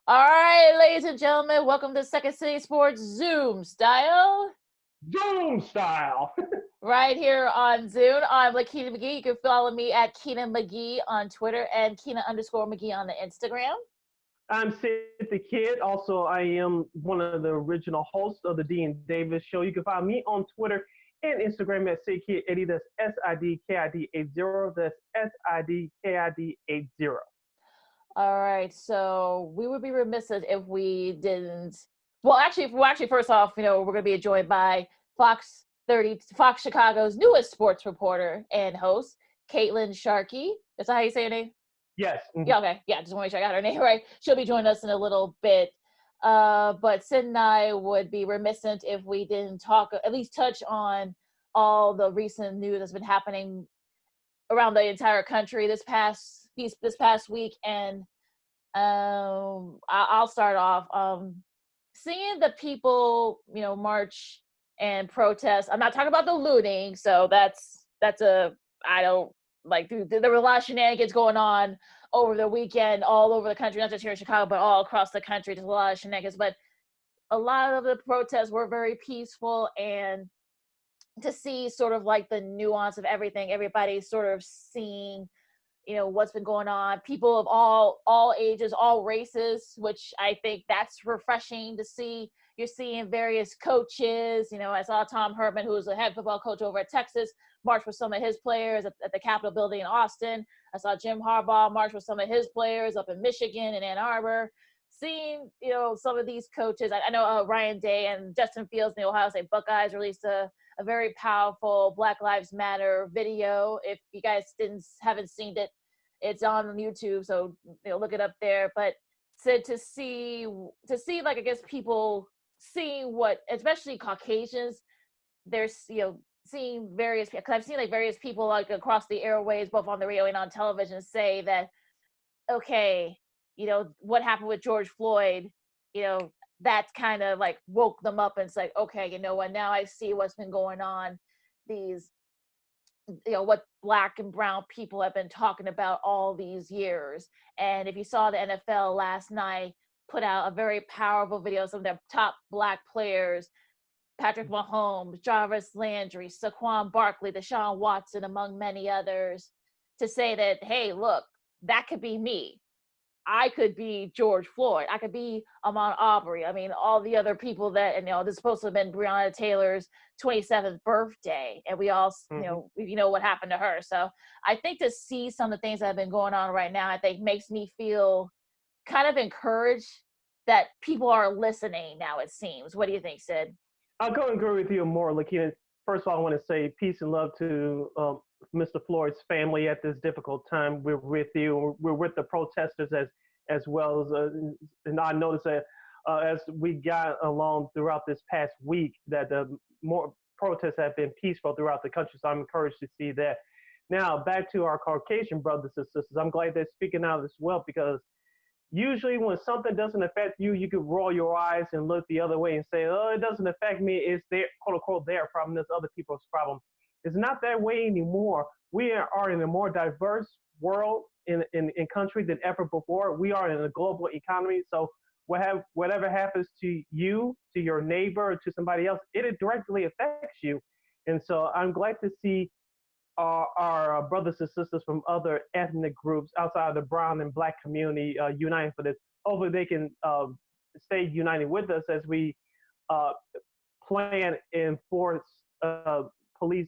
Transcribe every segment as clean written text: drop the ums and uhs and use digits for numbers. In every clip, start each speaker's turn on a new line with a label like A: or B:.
A: All right, ladies and gentlemen, welcome to Second City Sports Zoom style.
B: Zoom style.
A: Right here on Zoom. I'm Lakeena McGee. You can follow me at Keena McGee on Twitter and Keena_McGee on the Instagram.
B: I'm Sid the Kid. Also, I am one of the original hosts of the D and Davis Show. You can find me on Twitter and Instagram at SidKid80. That's SIDKID80. That's SIDKID80.
A: All right, so we would be remiss if we didn't. Well, actually, first off, we're going to be joined by Fox Chicago's newest sports reporter and host, Kaitlin Sharkey. Is that how you say your name?
B: Yes.
A: Mm-hmm. Yeah, okay. Yeah, just want to make sure I got her name right. She'll be joining us in a little bit. But Sid and I would be remiss if we didn't at least touch on all the recent news that's been happening around the entire country this past week. And I'll start off. Seeing the people, march and protest. I'm not talking about the looting, so I don't like. There were a lot of shenanigans going on over the weekend, all over the country, not just here in Chicago, but all across the country. There's a lot of shenanigans, but a lot of the protests were very peaceful, and to see sort of like the nuance of everything, everybody sort of seeing what's been going on, people of all ages, all races, which I think that's refreshing to see. You're seeing various coaches. I saw Tom Herman, who was a head football coach over at Texas, march with some of his players at the Capitol building in Austin. I saw Jim Harbaugh march with some of his players up in Michigan and Ann Arbor. Seeing some of these coaches, I know Ryan Day and Justin Fields and the Ohio State Buckeyes released a very powerful Black Lives Matter video. If you guys haven't seen it, it's on YouTube, so look it up there. But to see like, I guess, people seeing what, especially Caucasians, they're seeing various, because I've seen like various people like across the airways, both on the radio and on television, say that, okay, what happened with George Floyd, that's kind of like woke them up, and it's like, okay, you know what, now I see what's been going on, these what Black and brown people have been talking about all these years. And if you saw, the NFL last night put out a very powerful video of some of their top Black players, Patrick Mahomes, Jarvis Landry, Saquon Barkley, Deshaun Watson, among many others, to say that, hey, look, that could be me. I could be George Floyd. I could be Ahmaud Arbery. I mean, all the other people that, and this is supposed to have been Breonna Taylor's 27th birthday, and we all, what happened to her. So I think to see some of the things that have been going on right now, I think makes me feel kind of encouraged that people are listening now, it seems. What do you think, Sid?
B: I'll go and agree with you more, Lakeena. First of all, I want to say peace and love to Mr. Floyd's family at this difficult time. We're with you. We're with the protesters as well as, and I noticed that as we got along throughout this past week, that the more protests have been peaceful throughout the country. So I'm encouraged to see that. Now back to our Caucasian brothers and sisters. I'm glad they're speaking out as well, because usually when something doesn't affect you, you could roll your eyes and look the other way and say, oh, it doesn't affect me. It's their, quote unquote, their problem. It's other people's problem. It's not that way anymore. We are in a more diverse world in country than ever before. We are in a global economy. So whatever happens to you, to your neighbor, to somebody else, it directly affects you. And so I'm glad to see our brothers and sisters from other ethnic groups outside of the brown and Black community uniting for this. Hopefully they can stay united with us as we plan and force police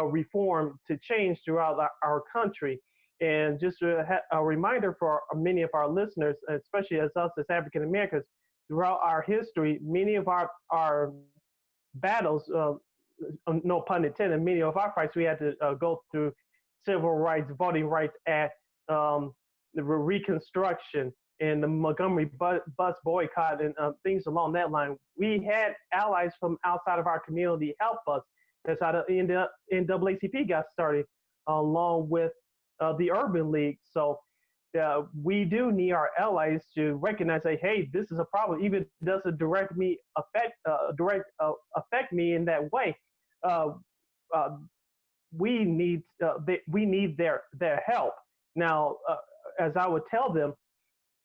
B: reform to change throughout our country. And just a reminder for many of our listeners, especially as us as African Americans, throughout our history, many of our battles, no pun intended, many of our fights, we had to go through civil rights, voting rights act, the Reconstruction, and the Montgomery bus boycott, and things along that line. We had allies from outside of our community help us. That's how the NAACP got started, along with the Urban League. So we do need our allies to recognize that, hey, this is a problem, even if it doesn't directly affect me in that way. we need their help. Now, as I would tell them,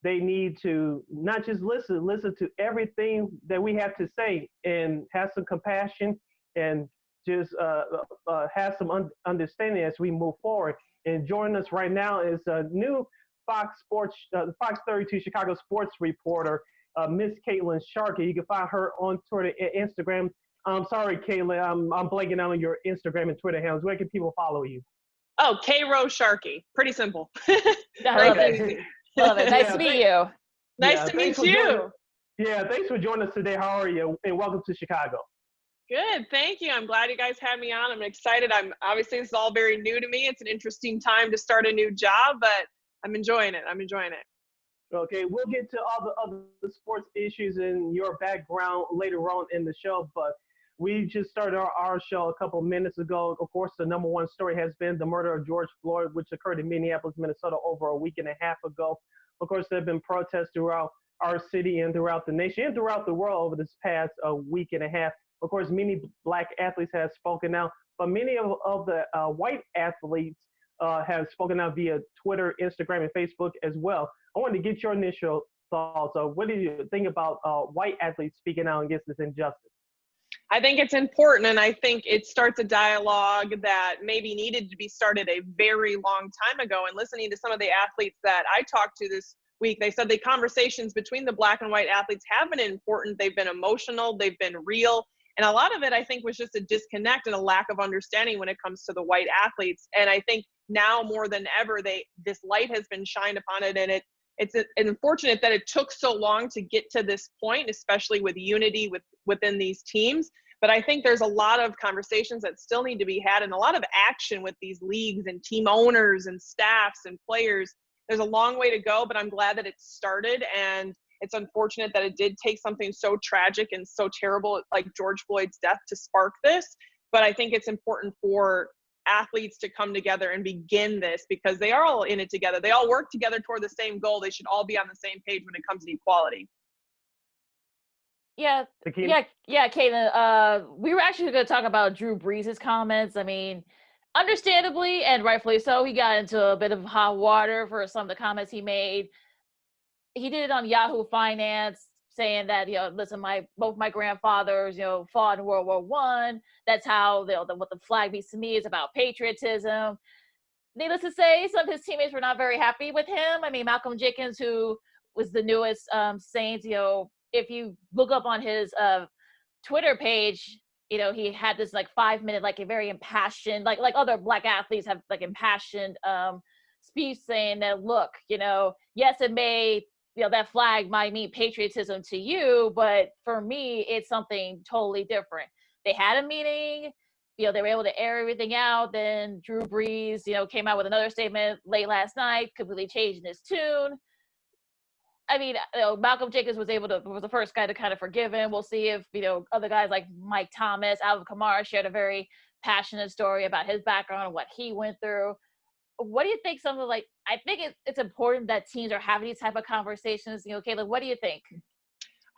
B: they need to not just listen to everything that we have to say, and have some compassion, and just have some understanding as we move forward. And joining us right now is a new Fox 32 Chicago sports reporter, Miss Kaitlin Sharkey. You can find her on Twitter and Instagram. I'm sorry, Kaitlin, I'm blanking out on your Instagram and Twitter handles. Where can people follow you?
C: Oh, K-Rose Sharkey. Pretty simple.
A: Love it. Love it. Nice to meet you.
C: Nice to meet you.
B: Thanks for joining us today. How are you? And welcome to Chicago.
C: Good, thank you. I'm glad you guys had me on. I'm excited. Obviously this is all very new to me. It's an interesting time to start a new job, but I'm enjoying it.
B: Okay, we'll get to all the other sports issues and your background later on in the show, but we just started our show a couple of minutes ago. Of course, the number one story has been the murder of George Floyd, which occurred in Minneapolis, Minnesota over a week and a half ago. Of course, there have been protests throughout our city and throughout the nation and throughout the world over this past week and a half. Of course, many black athletes have spoken out, but many of the white athletes have spoken out via Twitter, Instagram, and Facebook as well. I wanted to get your initial thoughts. What do you think about white athletes speaking out against this injustice?
C: I think it's important, and I think it starts a dialogue that maybe needed to be started a very long time ago. And listening to some of the athletes that I talked to this week, they said the conversations between the black and white athletes have been important. They've been emotional, they've been real. And a lot of it, I think, was just a disconnect and a lack of understanding when it comes to the white athletes. And I think now more than ever, this light has been shined upon it. And it's unfortunate that it took so long to get to this point, especially with unity within these teams. But I think there's a lot of conversations that still need to be had, and a lot of action with these leagues and team owners and staffs and players. There's a long way to go, but I'm glad that it started. And it's unfortunate that it did take something so tragic and so terrible like George Floyd's death to spark this. But I think it's important for athletes to come together and begin this, because they are all in it together. They all work together toward the same goal. They should all be on the same page when it comes to equality.
A: Yeah, Kaitlin. We were actually going to talk about Drew Brees' comments. I mean, understandably and rightfully so, he got into a bit of hot water for some of the comments he made. He did it on Yahoo Finance, saying that, listen, both my grandfathers, fought in World War I. That's how what the flag means to me is about patriotism. Needless to say, some of his teammates were not very happy with him. I mean, Malcolm Jenkins, who was the newest Saints, if you look up on his Twitter page, he had this 5-minute, a very impassioned, like other black athletes have impassioned speech saying that, look, yes, it may, that flag might mean patriotism to you, but for me, it's something totally different. They had a meeting, they were able to air everything out. Then Drew Brees, came out with another statement late last night, completely changing his tune. I mean, Malcolm Jenkins was the first guy to kind of forgive him. We'll see if, other guys like Mike Thomas, Alvin Kamara shared a very passionate story about his background and what he went through. What do you think I think it's important that teams are having these type of conversations. Kaitlin, what do you think?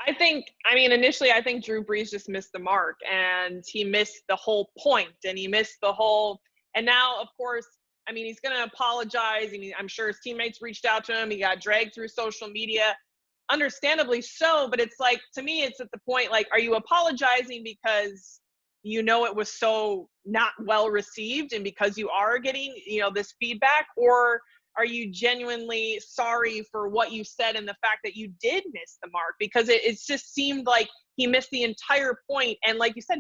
C: Initially, I think Drew Brees just missed the mark, and he missed the whole point, and he missed and now, of course, he's going to apologize. I'm sure his teammates reached out to him. He got dragged through social media, understandably so. But it's to me, it's at the point, are you apologizing because it was so not well received and because you are getting, this feedback? Or are you genuinely sorry for what you said and the fact that you did miss the mark? Because it just seemed like he missed the entire point. And like you said,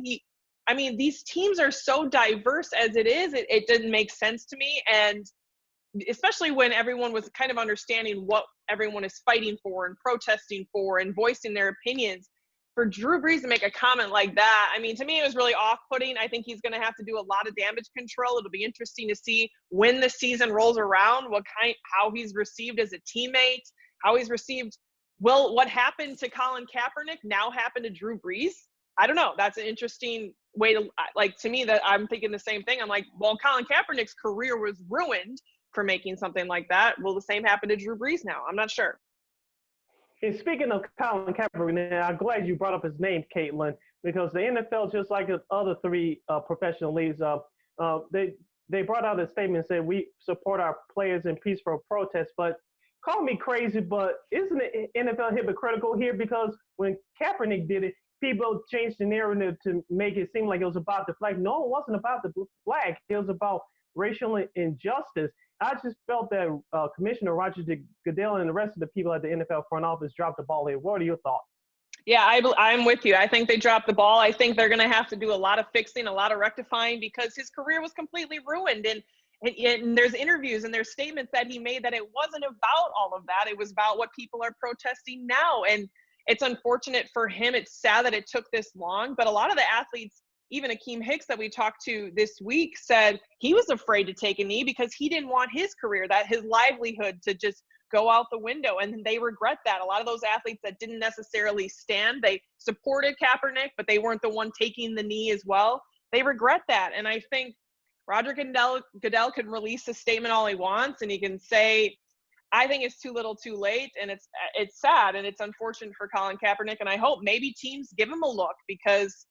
C: these teams are so diverse as it is. It didn't make sense to me. And especially when everyone was kind of understanding what everyone is fighting for and protesting for and voicing their opinions. For Drew Brees to make a comment like that, to me, it was really off-putting. I think he's going to have to do a lot of damage control. It'll be interesting to see when the season rolls around, how he's received as a teammate, how he's received. Well, what happened to Colin Kaepernick now happened to Drew Brees? I don't know. That's an interesting way to me, that I'm thinking the same thing. I'm like, well, Colin Kaepernick's career was ruined for making something like that. Will the same happen to Drew Brees now? I'm not sure.
B: And speaking of Colin Kaepernick, I'm glad you brought up his name, Kaitlin, because the NFL, just like the other three professional leagues, they brought out a statement and said, we support our players in peaceful protest, but call me crazy, but isn't it NFL hypocritical here? Because when Kaepernick did it, people changed the narrative to make it seem like it was about the flag. No, it wasn't about the flag. It was about racial injustice. I just felt that Commissioner Rodgers, Goodell, and the rest of the people at the NFL front office dropped the ball here. What are your thoughts?
C: Yeah, I'm with you. I think they dropped the ball. I think they're going to have to do a lot of fixing, a lot of rectifying, because his career was completely ruined. And there's interviews and there's statements that he made that it wasn't about all of that. It was about what people are protesting now. And it's unfortunate for him. It's sad that it took this long. But a lot of the athletes, even Akeem Hicks that we talked to this week, said he was afraid to take a knee because he didn't want his career, that his livelihood to just go out the window. And they regret that. A lot of those athletes that didn't necessarily stand, they supported Kaepernick, but they weren't the one taking the knee as well. They regret that. And I think Roger Goodell can release a statement all he wants, and he can say, I think it's too little too late. And it's sad, and it's unfortunate for Colin Kaepernick. And I hope maybe teams give him a look, because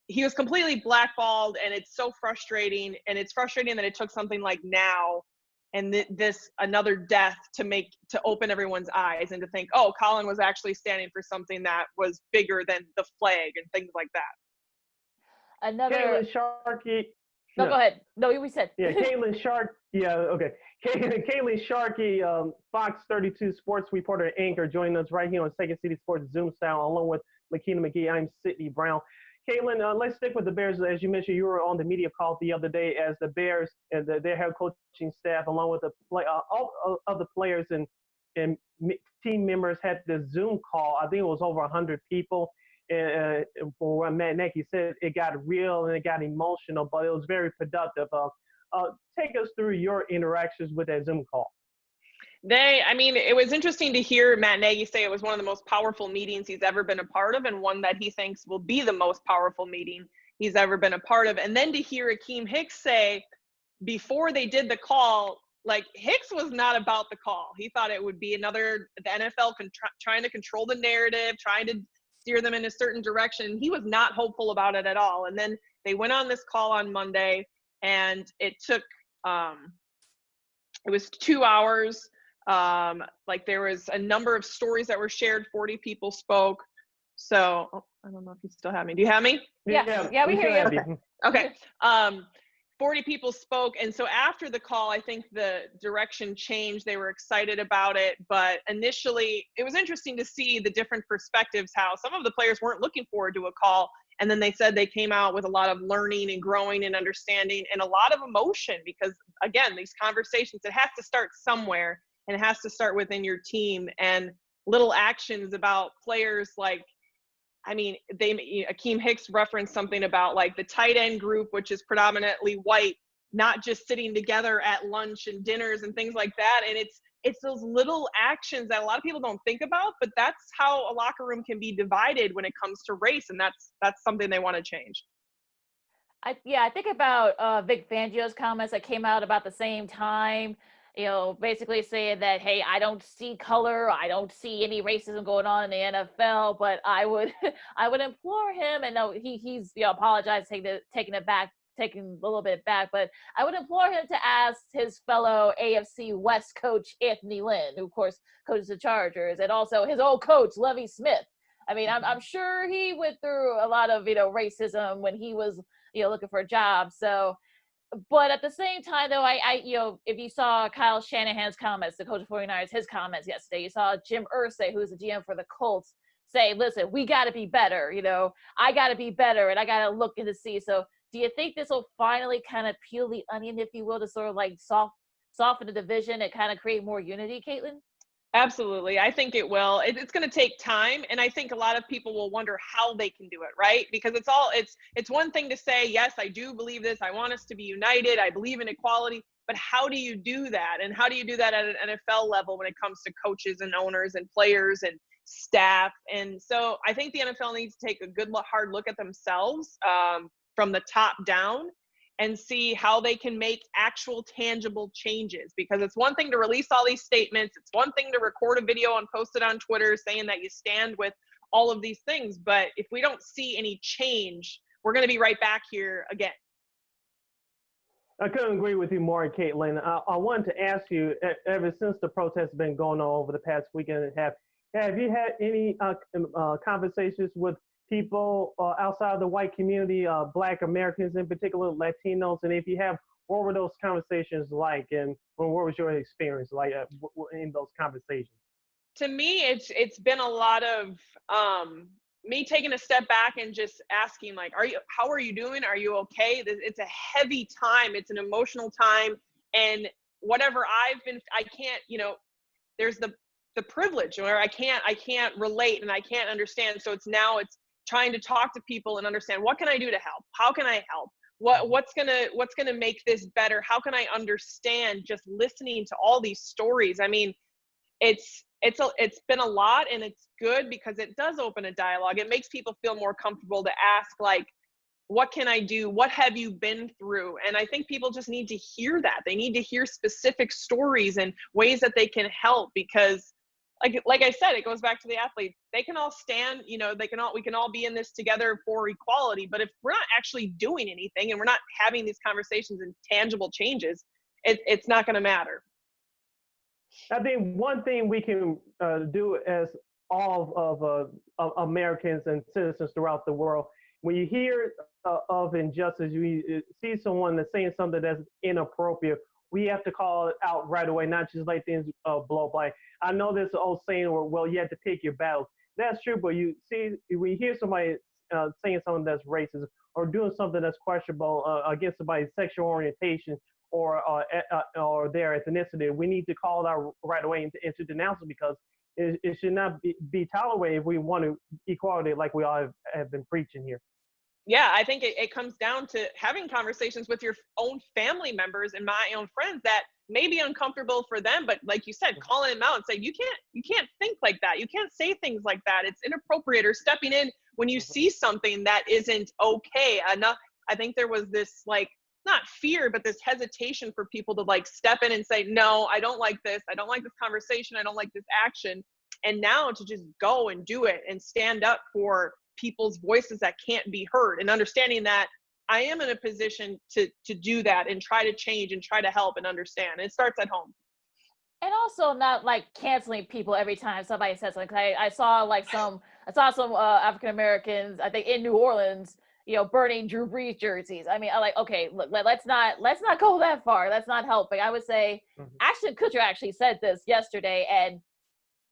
C: he was completely blackballed, and it's so frustrating. And it's frustrating that it took something like now and this another death to open everyone's eyes and to think, oh, Colin was actually standing for something that was bigger than the flag and things like that.
B: Kaitlin Sharkey.
A: No, go ahead. No, we said.
B: Yeah, Kaitlin Sharkey. Yeah, okay. Kaitlin Sharkey, Fox 32 sports reporter and anchor, joining us right here on Second City Sports Zoom style, along with Lakeena McGee. I'm Sidney Brown. Kaitlin, let's stick with the Bears. As you mentioned, you were on the media call the other day as the Bears and their head coaching staff, along with all of the players and team members, had the Zoom call. I think it was over 100 people. And for what Matt Nagy said, it got real and it got emotional, but it was very productive. Take us through your interactions with that Zoom call.
C: It was interesting to hear Matt Nagy say it was one of the most powerful meetings he's ever been a part of, and one that he thinks will be the most powerful meeting he's ever been a part of. And then to hear Akeem Hicks say before they did the call, like, Hicks was not about the call. He thought it would be the NFL trying to control the narrative, trying to steer them in a certain direction. He was not hopeful about it at all. And then they went on this call on Monday, and it took, it was 2 hours. There was a number of stories that were shared. 40 people spoke. So I don't know if you still have me. Do you have me?
A: Yeah, we hear you.
C: Okay. 40 people spoke. And so after the call, I think the direction changed. They were excited about it. But initially, it was interesting to see the different perspectives, how some of the players weren't looking forward to a call. And then they said they came out with a lot of learning and growing and understanding and a lot of emotion, because, again, these conversations, it has to start somewhere, and it has to start within your team. And little actions about players Akeem Hicks referenced something about like the tight end group, which is predominantly white, not just sitting together at lunch and dinners and things like that. And it's those little actions that a lot of people don't think about, but that's how a locker room can be divided when it comes to race. And that's something they want to change.
A: I think about Vic Fangio's comments that came out about the same time, basically saying that, hey, I don't see color, I don't see any racism going on in the NFL, but I would implore him, and no, he's apologized, taking a little bit back, but I would implore him to ask his fellow AFC West coach Anthony Lynn, who of course coaches the Chargers, and also his old coach Lovie Smith. I'm sure he went through a lot of racism when he was looking for a job. So, but at the same time, though, I if you saw Kyle Shanahan's comments, the coach of 49ers, his comments yesterday, you saw Jim Irsay, who's the GM for the Colts, say, listen, we got to be better. I got to be better, and I got to look into see. So do you think this will finally kind of peel the onion, if you will, to sort of like soften the division and kind of create more unity, Kaitlin?
C: Absolutely. I think it will. It's going to take time. And I think a lot of people will wonder how they can do it, right? Because it's one thing to say, yes, I do believe this. I want us to be united. I believe in equality. But how do you do that? And how do you do that at an NFL level when it comes to coaches and owners and players and staff? And so I think the NFL needs to take a good, hard look at themselves from the top down and see how they can make actual tangible changes. Because it's one thing to release all these statements. It's one thing to record a video and post it on Twitter saying that you stand with all of these things. But if we don't see any change, we're going to be right back here again.
B: I couldn't agree with you more, Kaitlin. I wanted to ask you, ever since the protests have been going on over the past weekend and a half, have you had any conversations with people outside of the white community, Black Americans in particular, Latinos? And if you have, what were those conversations like? And what was your experience like in those conversations?
C: To me, it's been a lot of me taking a step back and just asking, like, how are you doing? Are you okay? It's a heavy time. It's an emotional time. And whatever I can't, there's the privilege where I can't relate and I can't understand. So it's trying to talk to people and understand, what can I do to help? How can I help? What's gonna make this better? How can I understand just listening to all these stories? I mean, it's been a lot, and it's good because it does open a dialogue. It makes people feel more comfortable to ask, like, what can I do? What have you been through? And I think people just need to hear that. They need to hear specific stories and ways that they can help, because like I said, it goes back to the athletes. They can all stand, we can all be in this together for equality, but if we're not actually doing anything and we're not having these conversations and tangible changes, it's not going to matter.
B: I think one thing we can do as all of Americans and citizens throughout the world, when you hear of injustice, you see someone that's saying something that's inappropriate, we have to call it out right away, not just let things blow by. I know there's an old saying where, well, you have to pick your battles. That's true, but you see, when you hear somebody saying something that's racist or doing something that's questionable against somebody's sexual orientation, or their ethnicity, we need to call it out right away and to denounce it, because it should not be tolerated if we want equality like we all have been preaching here.
C: Yeah, I think it comes down to having conversations with your own family members and my own friends that may be uncomfortable for them, but like you said, calling them out and saying, you can't think like that, you can't say things like that, it's inappropriate, or stepping in when you see something that isn't okay enough. I think there was this, like, not fear, but this hesitation for people to, like, step in and say, no, I don't like this, I don't like this conversation, I don't like this action. And now to just go and do it and stand up for people's voices that can't be heard, and understanding that I am in a position to do that and try to change and try to help and understand. It starts at home.
A: And also not like canceling people every time somebody says something. I saw some African Americans, I think in New Orleans, burning Drew Brees jerseys. I mean, I like, okay, look, let's not go that far. That's not helping. I would say Ashton Kutcher actually said this yesterday, and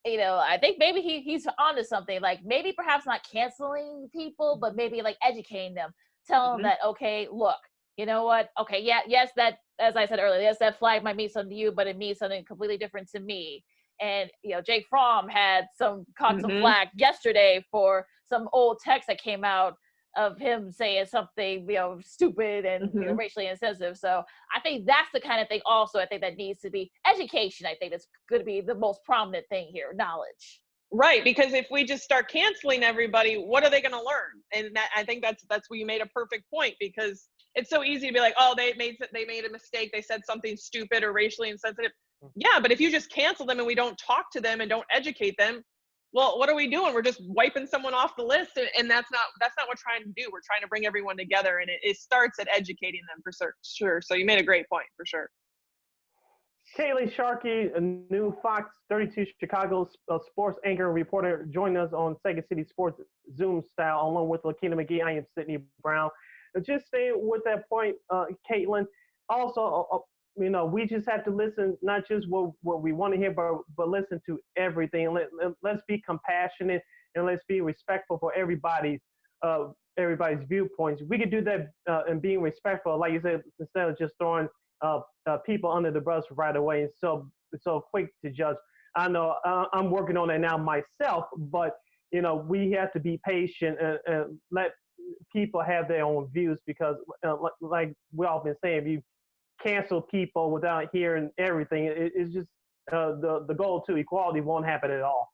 A: I think maybe he's onto something. Like, maybe perhaps not canceling people, but maybe like educating them, telling them that, okay, look, you know what? Okay, yeah, yes, that, as I said earlier, yes, that flag might mean something to you, but it means something completely different to me. And Jake Fromm caught some flack yesterday for some old text that came out of him saying something stupid and racially insensitive. So I think that's the kind of thing also I think that needs to be education. I think that's going to be the most prominent thing here, knowledge.
C: Right, because if we just start canceling everybody, what are they going to learn? And I think that's where you made a perfect point, because it's so easy to be like, oh, they made a mistake, they said something stupid or racially insensitive. Yeah, but if you just cancel them and we don't talk to them and don't educate them, well, what are we doing? We're just wiping someone off the list, and that's not what we're trying to do. We're trying to bring everyone together, and it starts at educating them, for sure. So you made a great point, for sure.
B: Kaitlin Sharkey, a new Fox 32 Chicago sports anchor and reporter, joined us on Second City Sports Zoom style, along with Lakeena McGee. I am Sidney Brown. Just staying with that point, Kaitlin, also, we just have to listen, not just what we want to hear, but listen to everything. Let's be compassionate, and let's be respectful for everybody's viewpoints. We could do that and being respectful, like you said, instead of just throwing people under the bus right away and so quick to judge. I know I'm working on it now myself, but we have to be patient and let people have their own views, because like we all been saying, if you cancel people without hearing everything, it's just the goal to equality won't happen at all.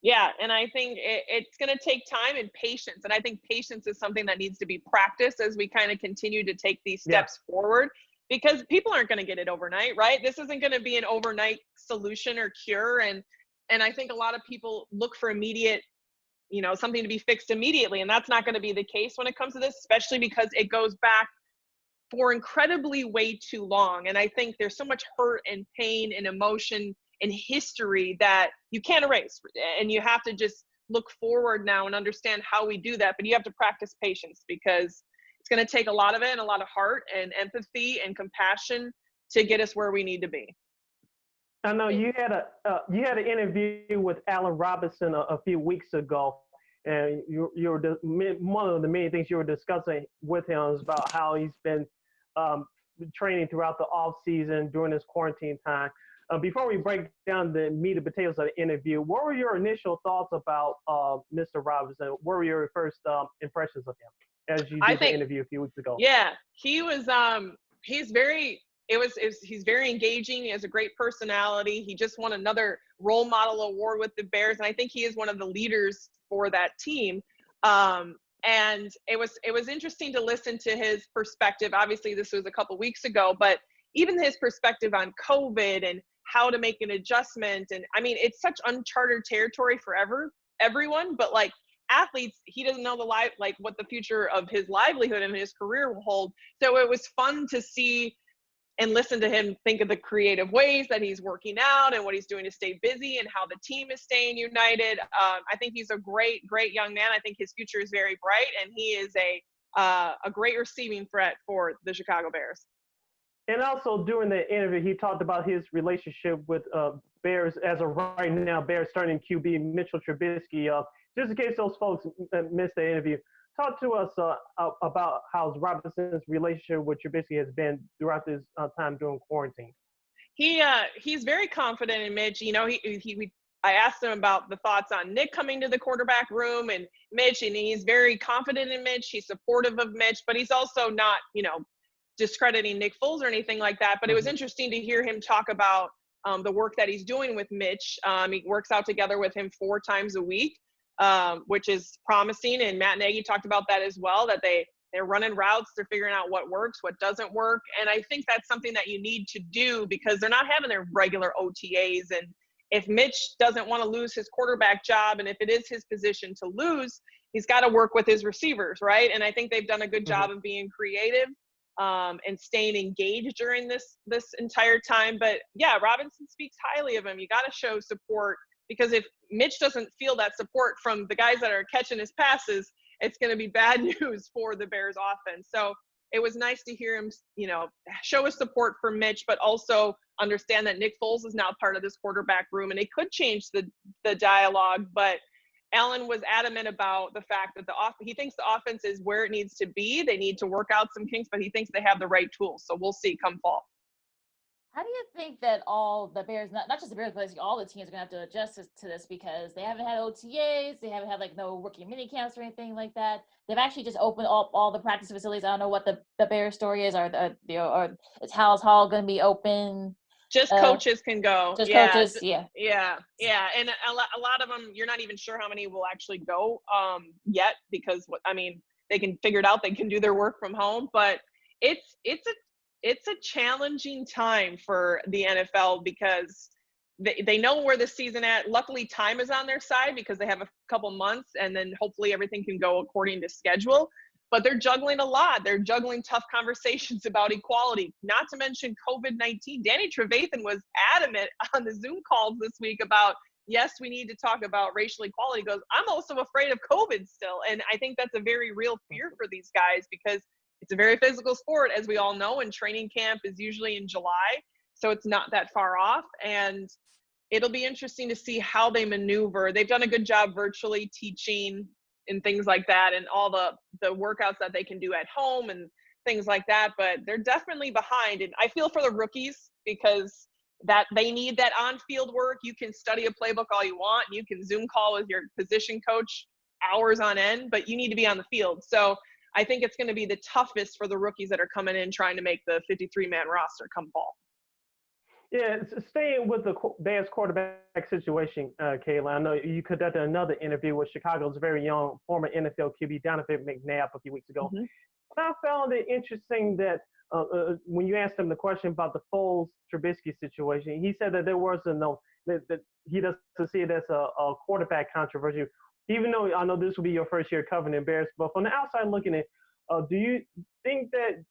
C: Yeah, and I think it's going to take time and patience, and I think patience is something that needs to be practiced as we kind of continue to take these steps forward, because people aren't going to get it overnight, right? This isn't going to be an overnight solution or cure, and I think a lot of people look for immediate, something to be fixed immediately, and that's not going to be the case when it comes to this, especially because it goes back for incredibly way too long. And I think there's so much hurt and pain and emotion and history that you can't erase. And you have to just look forward now and understand how we do that. But you have to practice patience, because it's going to take a lot of it and a lot of heart and empathy and compassion to get us where we need to be.
B: I know you had an interview with Allen Robinson a few weeks ago, and one of the many things you were discussing with him is about how he's been training throughout the off season during this quarantine time. Before we break down the meat and potatoes of the interview, what were your initial thoughts about Mr. Robinson? What were your first impressions of him as you did the interview a few weeks ago?
C: Yeah, he was. He's very. He's very engaging. He has a great personality. He just won another role model award with the Bears, and I think he is one of the leaders for that team. And it was interesting to listen to his perspective. Obviously, this was a couple weeks ago, but even his perspective on COVID and how to make an adjustment. And I mean, it's such uncharted territory for everyone, but like athletes, he doesn't know what the future of his livelihood and his career will hold. So it was fun to see and listen to him think of the creative ways that he's working out and what he's doing to stay busy and how the team is staying united. I think he's a great, great young man. I think his future is very bright, and he is a great receiving threat for the Chicago Bears.
B: And also during the interview, he talked about his relationship with Bears as of right now, Bears starting QB Mitchell Trubisky. Just in case those folks missed the interview, talk to us about how Robinson's relationship with Trubisky has been throughout this time during quarantine.
C: He's very confident in Mitch. You know, I asked him about the thoughts on Nick coming to the quarterback room and Mitch, and he's very confident in Mitch. He's supportive of Mitch, but he's also not, discrediting Nick Foles or anything like that. But it was interesting to hear him talk about the work that he's doing with Mitch. He works out together with him 4 times a week, which is promising. And Matt Nagy talked about that as well, that they're running routes, they're figuring out what works, what doesn't work. And I think that's something that you need to do, because they're not having their regular OTAs. And if Mitch doesn't want to lose his quarterback job, and if it is his position to lose, he's got to work with his receivers, right? And I think they've done a good job of being creative and staying engaged during this entire time. But yeah, Robinson speaks highly of him. You got to show support, because if Mitch doesn't feel that support from the guys that are catching his passes, it's going to be bad news for the Bears offense. So it was nice to hear him, show his support for Mitch, but also understand that Nick Foles is now part of this quarterback room, and it could change the dialogue. But Allen was adamant about the fact that he thinks the offense is where it needs to be. They need to work out some kinks, but he thinks they have the right tools. So we'll see come fall.
A: How do you think that all the Bears, not just the Bears, but all the teams are going to have to adjust to this, because they haven't had OTAs, they haven't had no rookie mini camps or anything like that. They've actually just opened up all the practice facilities. I don't know what the Bears story is, or is Hal's Hall going to be open?
C: Just coaches can go.
A: Coaches, yeah.
C: And a lot of them, you're not even sure how many will actually go yet, because they can figure it out. They can do their work from home, but it's a challenging time for the NFL, because they know where the season at. Luckily, time is on their side, because they have a couple months, and then hopefully everything can go according to schedule. But they're juggling a lot. They're juggling tough conversations about equality, not to mention COVID-19. Danny Trevathan was adamant on the Zoom calls this week about, yes, we need to talk about racial equality. He goes, I'm also afraid of COVID still. And I think that's a very real fear for these guys, because it's a very physical sport, as we all know, and training camp is usually in July. So it's not that far off. And it'll be interesting to see how they maneuver. They've done a good job virtually teaching and things like that, and all the workouts that they can do at home and things like that. But they're definitely behind. And I feel for the rookies, because that they need that on-field work. You can study a playbook all you want. You can Zoom call with your position coach hours on end, but you need to be on the field. So I think it's going to be the toughest for the rookies that are coming in trying to make the 53-man roster come fall.
B: Yeah, staying with the Bears quarterback situation, Kayla, I know you conducted another interview with Chicago's very young former NFL QB Donovan McNabb a few weeks ago. Mm-hmm. I found it interesting that when you asked him the question about the Foles-Trubisky situation, he said that there wasn't that he doesn't see it as a quarterback controversy. Even though I know this will be your first year covering the Bears, but from the outside looking in, do you think that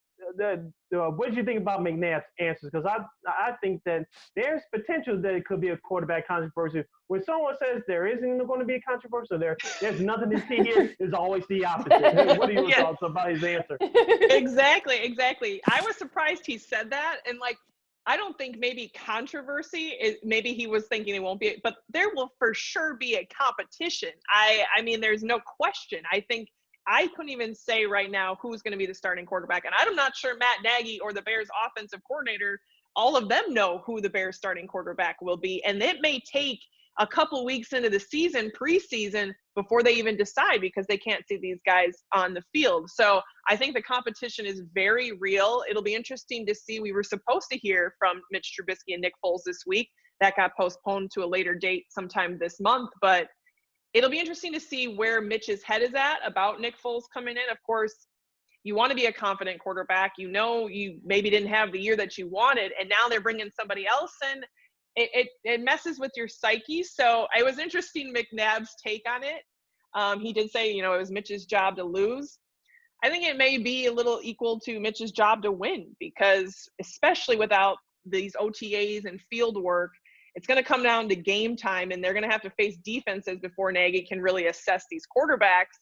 B: what did you think about McNabb's answers? Because I think that there's potential that it could be a quarterback controversy. When someone says there isn't going to be a controversy, there's nothing to see here, is always the opposite. What are your thoughts about his answer?
C: Exactly. I was surprised he said that, and like, I don't think maybe controversy is, maybe he was thinking it won't be, but there will for sure be a competition. I mean, there's no question. I think I couldn't even say right now who's going to be the starting quarterback, and I'm not sure Matt Nagy or the Bears offensive coordinator, all of them know who the Bears starting quarterback will be, and it may take a couple weeks into the season, preseason, before they even decide, because they can't see these guys on the field. So I think the competition is very real. It'll be interesting to see. We were supposed to hear from Mitch Trubisky and Nick Foles this week. That got postponed to a later date sometime this month, but it'll be interesting to see where Mitch's head is at about Nick Foles coming in. Of course, you want to be a confident quarterback. You know, you maybe didn't have the year that you wanted, and now they're bringing somebody else in. It messes with your psyche. So it was interesting, McNabb's take on it. He did say, you know, it was Mitch's job to lose. I think it may be a little equal to Mitch's job to win, because especially without these OTAs and field work, it's going to come down to game time, and they're going to have to face defenses before Nagy can really assess these quarterbacks.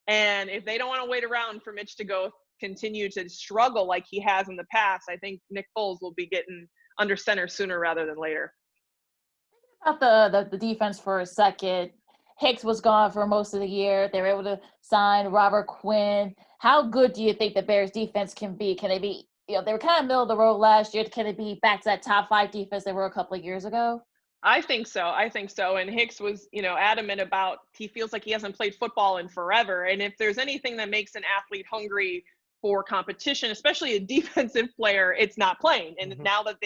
C: And if they don't want to wait around for Mitch to continue to struggle like he has in the past, I think Nick Foles will be getting under center sooner rather than later.
A: About the defense for a second. Hicks was gone for most of the year. They were able to sign Robert Quinn. How good do you think the Bears defense can be? Can they be, you know, they were kind of middle of the road last year. Can it be back to that top 5 defense they were a couple of years ago?
C: I think so. And Hicks was, you know, adamant about, he feels like he hasn't played football in forever. And if there's anything that makes an athlete hungry for competition, especially a defensive player, it's not playing. And now that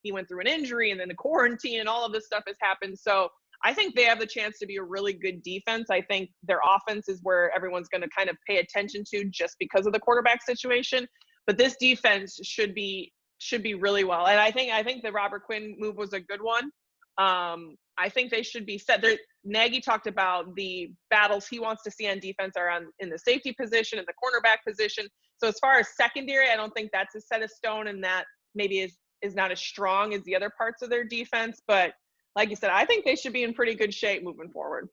C: he went through an injury, and then the quarantine and all of this stuff has happened. So I think they have the chance to be a really good defense. I think their offense is where everyone's going to kind of pay attention to just because of the quarterback situation. But this defense should be really well. And I think the Robert Quinn move was a good one. I think they should be set. Nagy talked about the battles he wants to see on defense are in the safety position and the cornerback position. So as far as secondary, I don't think that's a set of stone, and that maybe is not as strong as the other parts of their defense. But like you said, I think they should be in pretty good shape moving forward.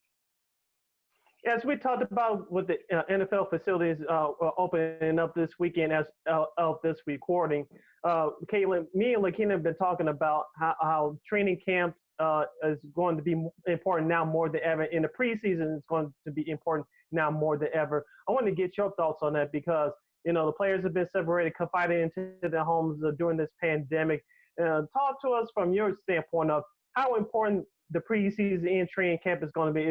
B: As we talked about with the NFL facilities opening up this weekend as of this recording, Kaitlin, me and Lakeena have been talking about how training camp is going to be important now more than ever. In the preseason, it's going to be important now more than ever. I want to get your thoughts on that, because, you know, the players have been separated, confined into their homes during this pandemic. Talk to us from your standpoint of how important the preseason and training camp is going to be.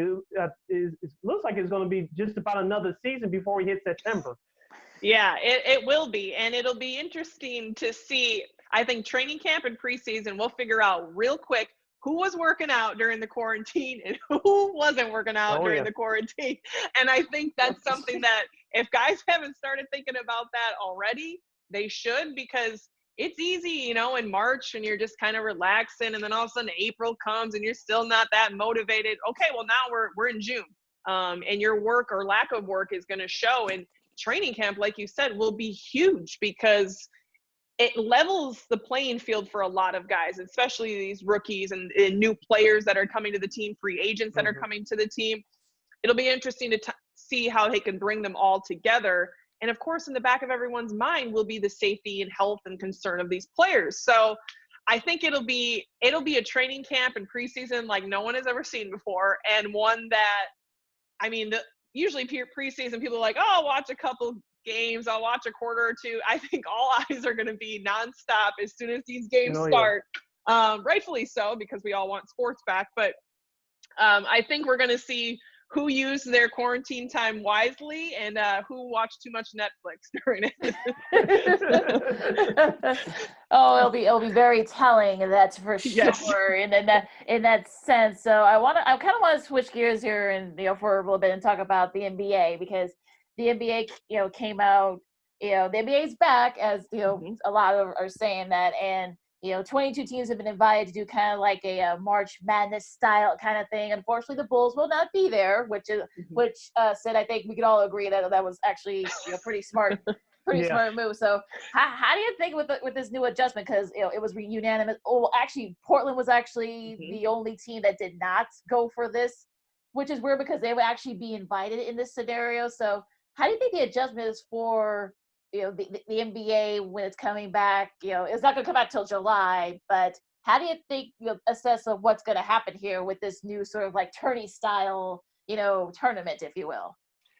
B: It looks like it's going to be just about another season before we hit September.
C: Yeah, it will be. And it'll be interesting to see. I think training camp and preseason, we'll figure out real quick who was working out during the quarantine and who wasn't working out during the quarantine. And I think that's something that if guys haven't started thinking about that already, they should, because it's easy, you know, in March and you're just kind of relaxing, and then all of a sudden April comes and you're still not that motivated. Okay, well now we're in June, and your work or lack of work is going to show. And training camp, like you said, will be huge, because it levels the playing field for a lot of guys, especially these rookies and new players that are coming to the team, free agents that are coming to the team. It'll be interesting to see how they can bring them all together. And of course, in the back of everyone's mind will be the safety and health and concern of these players. So I think it'll be a training camp and preseason like no one has ever seen before. And one that, I mean, usually preseason people are like, oh, I'll watch a couple games, I'll watch a quarter or two. I think all eyes are going to be nonstop as soon as these games start. Rightfully so, because we all want sports back. But I think we're going to see who used their quarantine time wisely and who watched too much Netflix during it.
A: Oh, it'll be very telling, that's for sure.
C: Yes.
A: in that sense. So I kind of want to switch gears here and, you know, for a little bit and talk about the NBA, because the NBA, you know, came out, you know, the NBA is back, as, you know, a lot of are saying that, and, you know, 22 teams have been invited to do kind of like a March Madness style kind of thing. Unfortunately, the Bulls will not be there, which Sid, I think we could all agree that was actually, you know, pretty smart pretty smart move. So how do you think with this new adjustment? Because it was unanimous. Oh, actually, Portland was actually the only team that did not go for this, which is weird because they would actually be invited in this scenario. So how do you think the adjustment is for the NBA when it's coming back? It's not going to come back till July, but how do you think assess of what's going to happen here with this new sort of like tourney style tournament, if you will?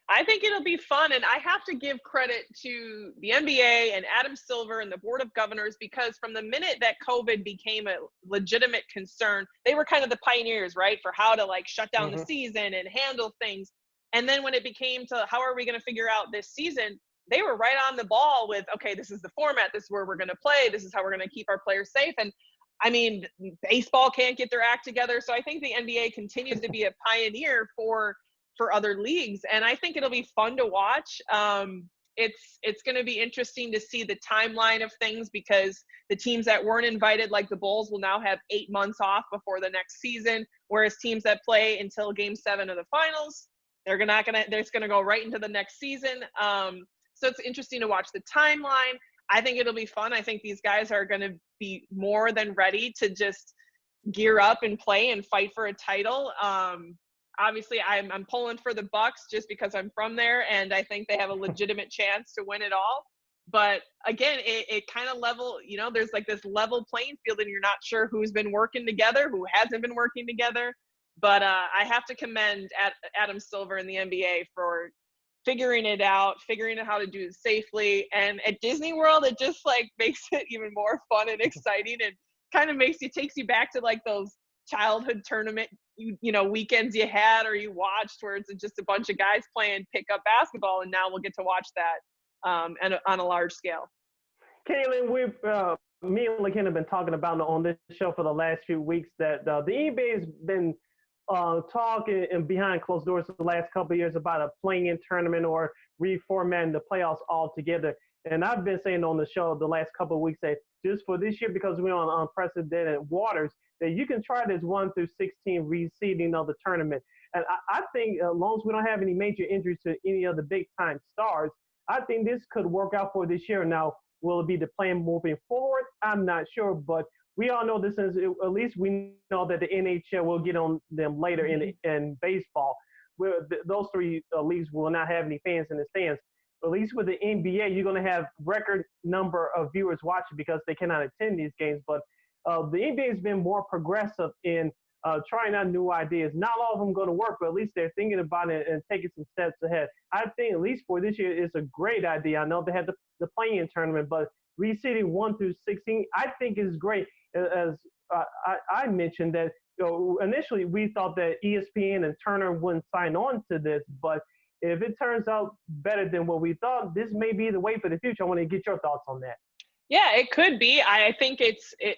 C: I think it'll be fun, and I have to give credit to the NBA and Adam Silver and the Board of Governors, because from the minute that COVID became a legitimate concern, they were kind of the pioneers, right, for how to like shut down the season and handle things. And then when it became to how are we going to figure out this season, they were right on the ball with, okay, this is the format, this is where we're going to play, this is how we're going to keep our players safe. And I mean, baseball can't get their act together, so I think the NBA continues to be a pioneer for other leagues, and I think it'll be fun to watch. It's going to be interesting to see the timeline of things, because the teams that weren't invited, like the Bulls, will now have 8 months off before the next season, whereas teams that play until Game 7 of the finals, they're just going to go right into the next season. So it's interesting to watch the timeline. I think it'll be fun. I think these guys are going to be more than ready to just gear up and play and fight for a title. Obviously, I'm pulling for the Bucks just because I'm from there, and I think they have a legitimate chance to win it all. But again, it kind of there's like this level playing field, and you're not sure who's been working together, who hasn't been working together. But I have to commend Adam Silver and the NBA for figuring it out, figuring out how to do it safely. And at Disney World, it just like makes it even more fun and exciting, and kind of takes you back to like those childhood tournament weekends you had or you watched, where it's just a bunch of guys playing pickup basketball, and now we'll get to watch that and on a large scale.
B: Kaitlin, me and Lakeena have been talking about on this show for the last few weeks that the NBA has been talking and behind closed doors for the last couple of years about a play-in tournament or reformatting the playoffs altogether. And I've been saying on the show the last couple of weeks that just for this year, because we're on unprecedented waters, that you can try this 1 through 16 reseeding of the tournament. And I think as long as we don't have any major injuries to any of the big-time stars, I think this could work out for this year. Now, will it be the plan moving forward? I'm not sure, but we all know this is, at least we know that the NHL will get on them later in baseball. Those three leagues will not have any fans in the stands. At least with the NBA, you're going to have record number of viewers watching because they cannot attend these games. But the NBA has been more progressive in trying out new ideas. Not all of them going to work, but at least they're thinking about it and taking some steps ahead. I think at least for this year, it's a great idea. I know they had the play-in tournament, but reseeding 1 through 16, I think is great. As I mentioned that initially we thought that ESPN and Turner wouldn't sign on to this, but if it turns out better than what we thought, this may be the way for the future. I want to get your thoughts on that.
C: Yeah, it could be. I think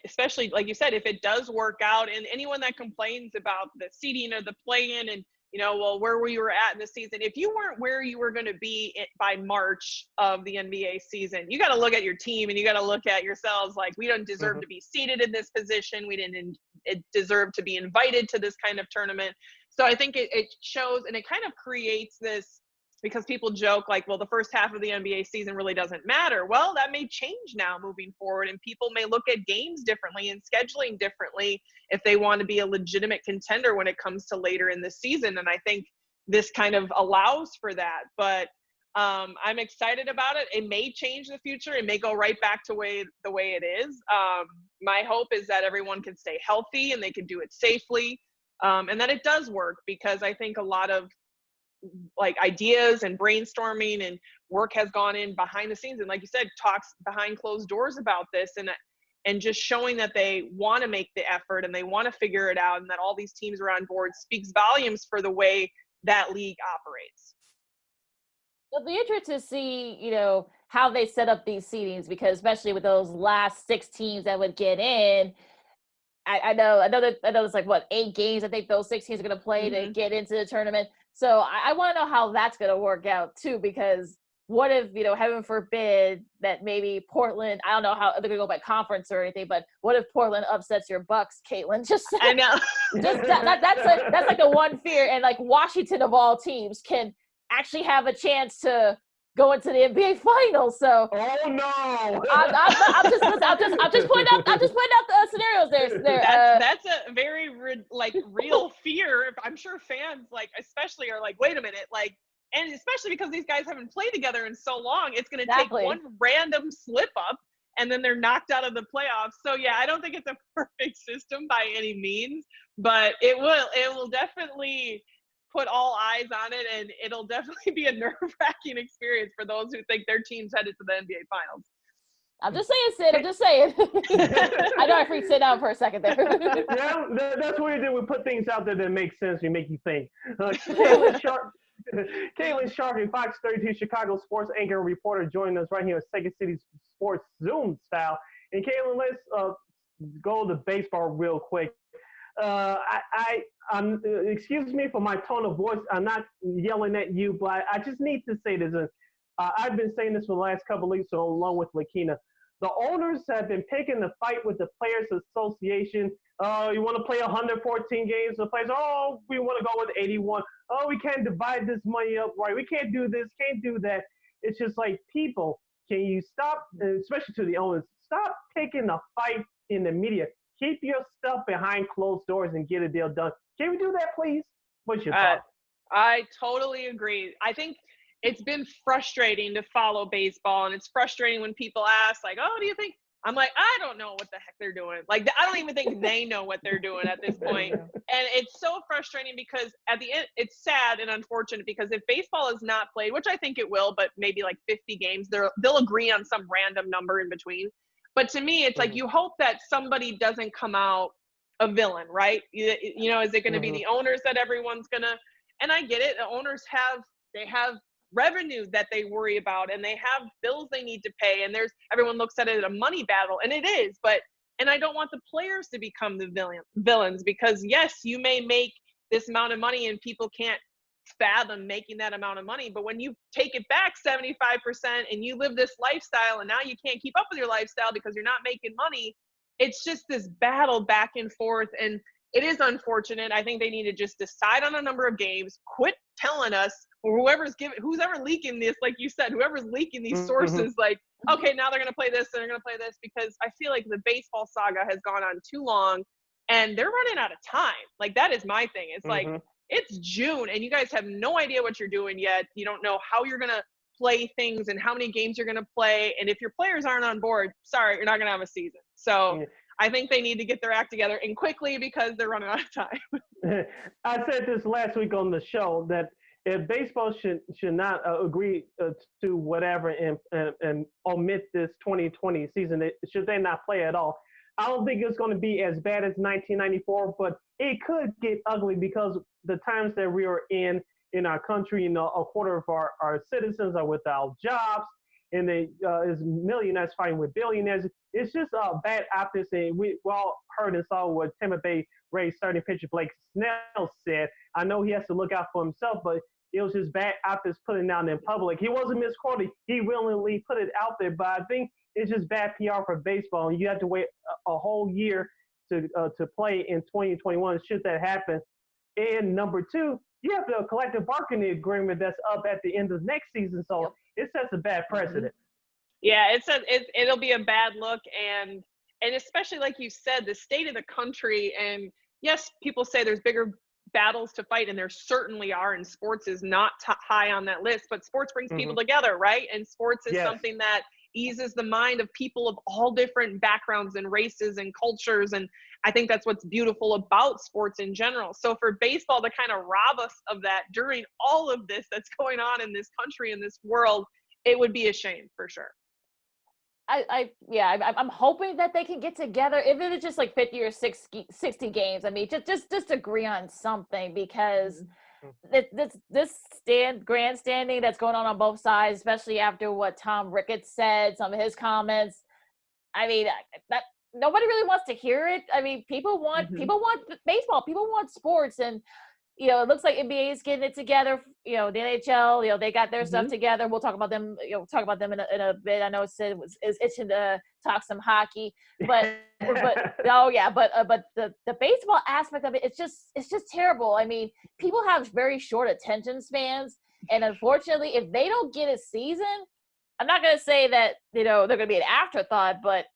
C: especially like you said, if it does work out, and anyone that complains about the seeding or the play-in and, where we were at in the season, if you weren't where you were going to be by March of the NBA season, you got to look at your team and you got to look at yourselves like, we don't deserve to be seated in this position. We didn't deserve to be invited to this kind of tournament. So I think it shows, and it kind of creates this, because people joke like, well, the first half of the NBA season really doesn't matter. Well, that may change now moving forward, and people may look at games differently and scheduling differently if they want to be a legitimate contender when it comes to later in the season. And I think this kind of allows for that. But I'm excited about it. It may change the future. It may go right back to the way it is. My hope is that everyone can stay healthy and they can do it safely, and that it does work, because I think a lot of like ideas and brainstorming and work has gone in behind the scenes, and like you said, talks behind closed doors about this, and just showing that they want to make the effort and they want to figure it out, and that all these teams are on board speaks volumes for the way that league operates.
A: It'll be interesting to see, how they set up these seedings, because especially with those last 6 teams that would get in, I know it's like 8 games I think those 6 teams are going to play to get into the tournament. So I want to know how that's going to work out too, because what if, heaven forbid that maybe Portland, I don't know how they're going to go by conference or anything, but what if Portland upsets your Bucks, Kaitlin?
C: I know.
A: That's like the one fear. And like Washington of all teams can actually have a chance to going to the NBA Finals. So,
B: oh no,
A: I'm just pointing out the scenarios there.
C: That's a very real fear. I'm sure fans especially are like, wait a minute, and especially because these guys haven't played together in so long, it's going to take one random slip up and then they're knocked out of the playoffs. So yeah, I don't think it's a perfect system by any means, but it will definitely put all eyes on it, and it'll definitely be a nerve-wracking experience for those who think their team's headed to the NBA Finals.
A: I'm just saying, Sid. I'm just saying. I know I freaked Sid out for a second there.
B: Yeah, that's what we do. We put things out there that make sense. We make you think. Kaitlin Sharkey, Fox 32 Chicago sports anchor and reporter, joining us right here on Second City Sports Zoom style. And Kaitlin, let's go to baseball real quick. Excuse me for my tone of voice. I'm not yelling at you, but I just need to say this. I've been saying this for the last couple of weeks, so along with Lakeena. The owners have been picking the fight with the Players Association. You want to play 114 games? The players, we want to go with 81. Oh, we can't divide this money up right. We can't do this, can't do that. It's just like, people, can you stop, especially to the owners, stop picking a fight in the media. Keep your stuff behind closed doors and get a deal done. Can we do that, please? What's your thought?
C: I totally agree. I think it's been frustrating to follow baseball, and it's frustrating when people ask, like, oh, do you think? I'm like, I don't know what the heck they're doing. Like, I don't even think they know what they're doing at this point. And it's so frustrating because at the end, it's sad and unfortunate because if baseball is not played, which I think it will, but maybe like 50 games, they'll agree on some random number in between. But to me, it's like you hope that somebody doesn't come out a villain, right? You know, is it going to be the owners that everyone's going to – and I get it. The owners have revenue that they worry about, and they have bills they need to pay, and everyone looks at it as a money battle, and it is, and I don't want the players to become the villains because yes, you may make this amount of money and people can't fathom making that amount of money, but when you take it back 75% and you live this lifestyle and now you can't keep up with your lifestyle because you're not making money, it's just this battle back and forth, and it is unfortunate. I think they need to just decide on a number of games, quit telling us, or who's ever leaking this, like you said, whoever's leaking these sources, like, okay, now they're going to play this, and they're going to play this, because I feel like the baseball saga has gone on too long, and they're running out of time. Like, that is my thing. It's like, it's June, and you guys have no idea what you're doing yet. You don't know how you're going to play things and how many games you're going to play, and if your players aren't on board, sorry, you're not going to have a season. So I think they need to get their act together, and quickly, because they're running out of time.
B: I said this last week on the show that if baseball should not agree to whatever and omit this 2020 season, should they not play at all? I don't think it's going to be as bad as 1994, but it could get ugly because the times that we are in our country, you know, a quarter of our citizens are without jobs, and is millionaires fighting with billionaires. It's just bad optics, and we all heard and saw what Tampa Bay Rays starting pitcher Blake Snell said. I know he has to look out for himself, but it was just bad optics putting out in public. He wasn't misquoted. He willingly put it out there, but I think it's just bad PR for baseball. And you have to wait a whole year to play in 2021 should that happen. And number two, you have the collective bargaining agreement that's up at the end of next season, so it sets a bad precedent.
C: Yeah, it'll be a bad look, and especially like you said, the state of the country. And yes, people say there's bigger battles to fight, and there certainly are, and sports is not high on that list, but sports brings people together, right? And sports is something that eases the mind of people of all different backgrounds and races and cultures, and I think that's what's beautiful about sports in general. So for baseball to kind of rob us of that during all of this that's going on in this country, in this world, it would be a shame for sure.
A: I'm hoping that they can get together, if it is just like 50 or 60 games. I mean, just agree on something, because this grandstanding that's going on both sides, especially after what Tom Ricketts said, some of his comments. I mean, that nobody really wants to hear it. I mean, people want baseball, people want sports, and you know, it looks like NBA is getting it together. You know, the NHL, you know, they got their stuff together. We'll talk about them. You know, talk about them in a bit. I know Sid is itching to talk some hockey, but the baseball aspect of it, it's just terrible. I mean, people have very short attention spans, And unfortunately, if they don't get a season, I'm not going to say that, they're going to be an afterthought, but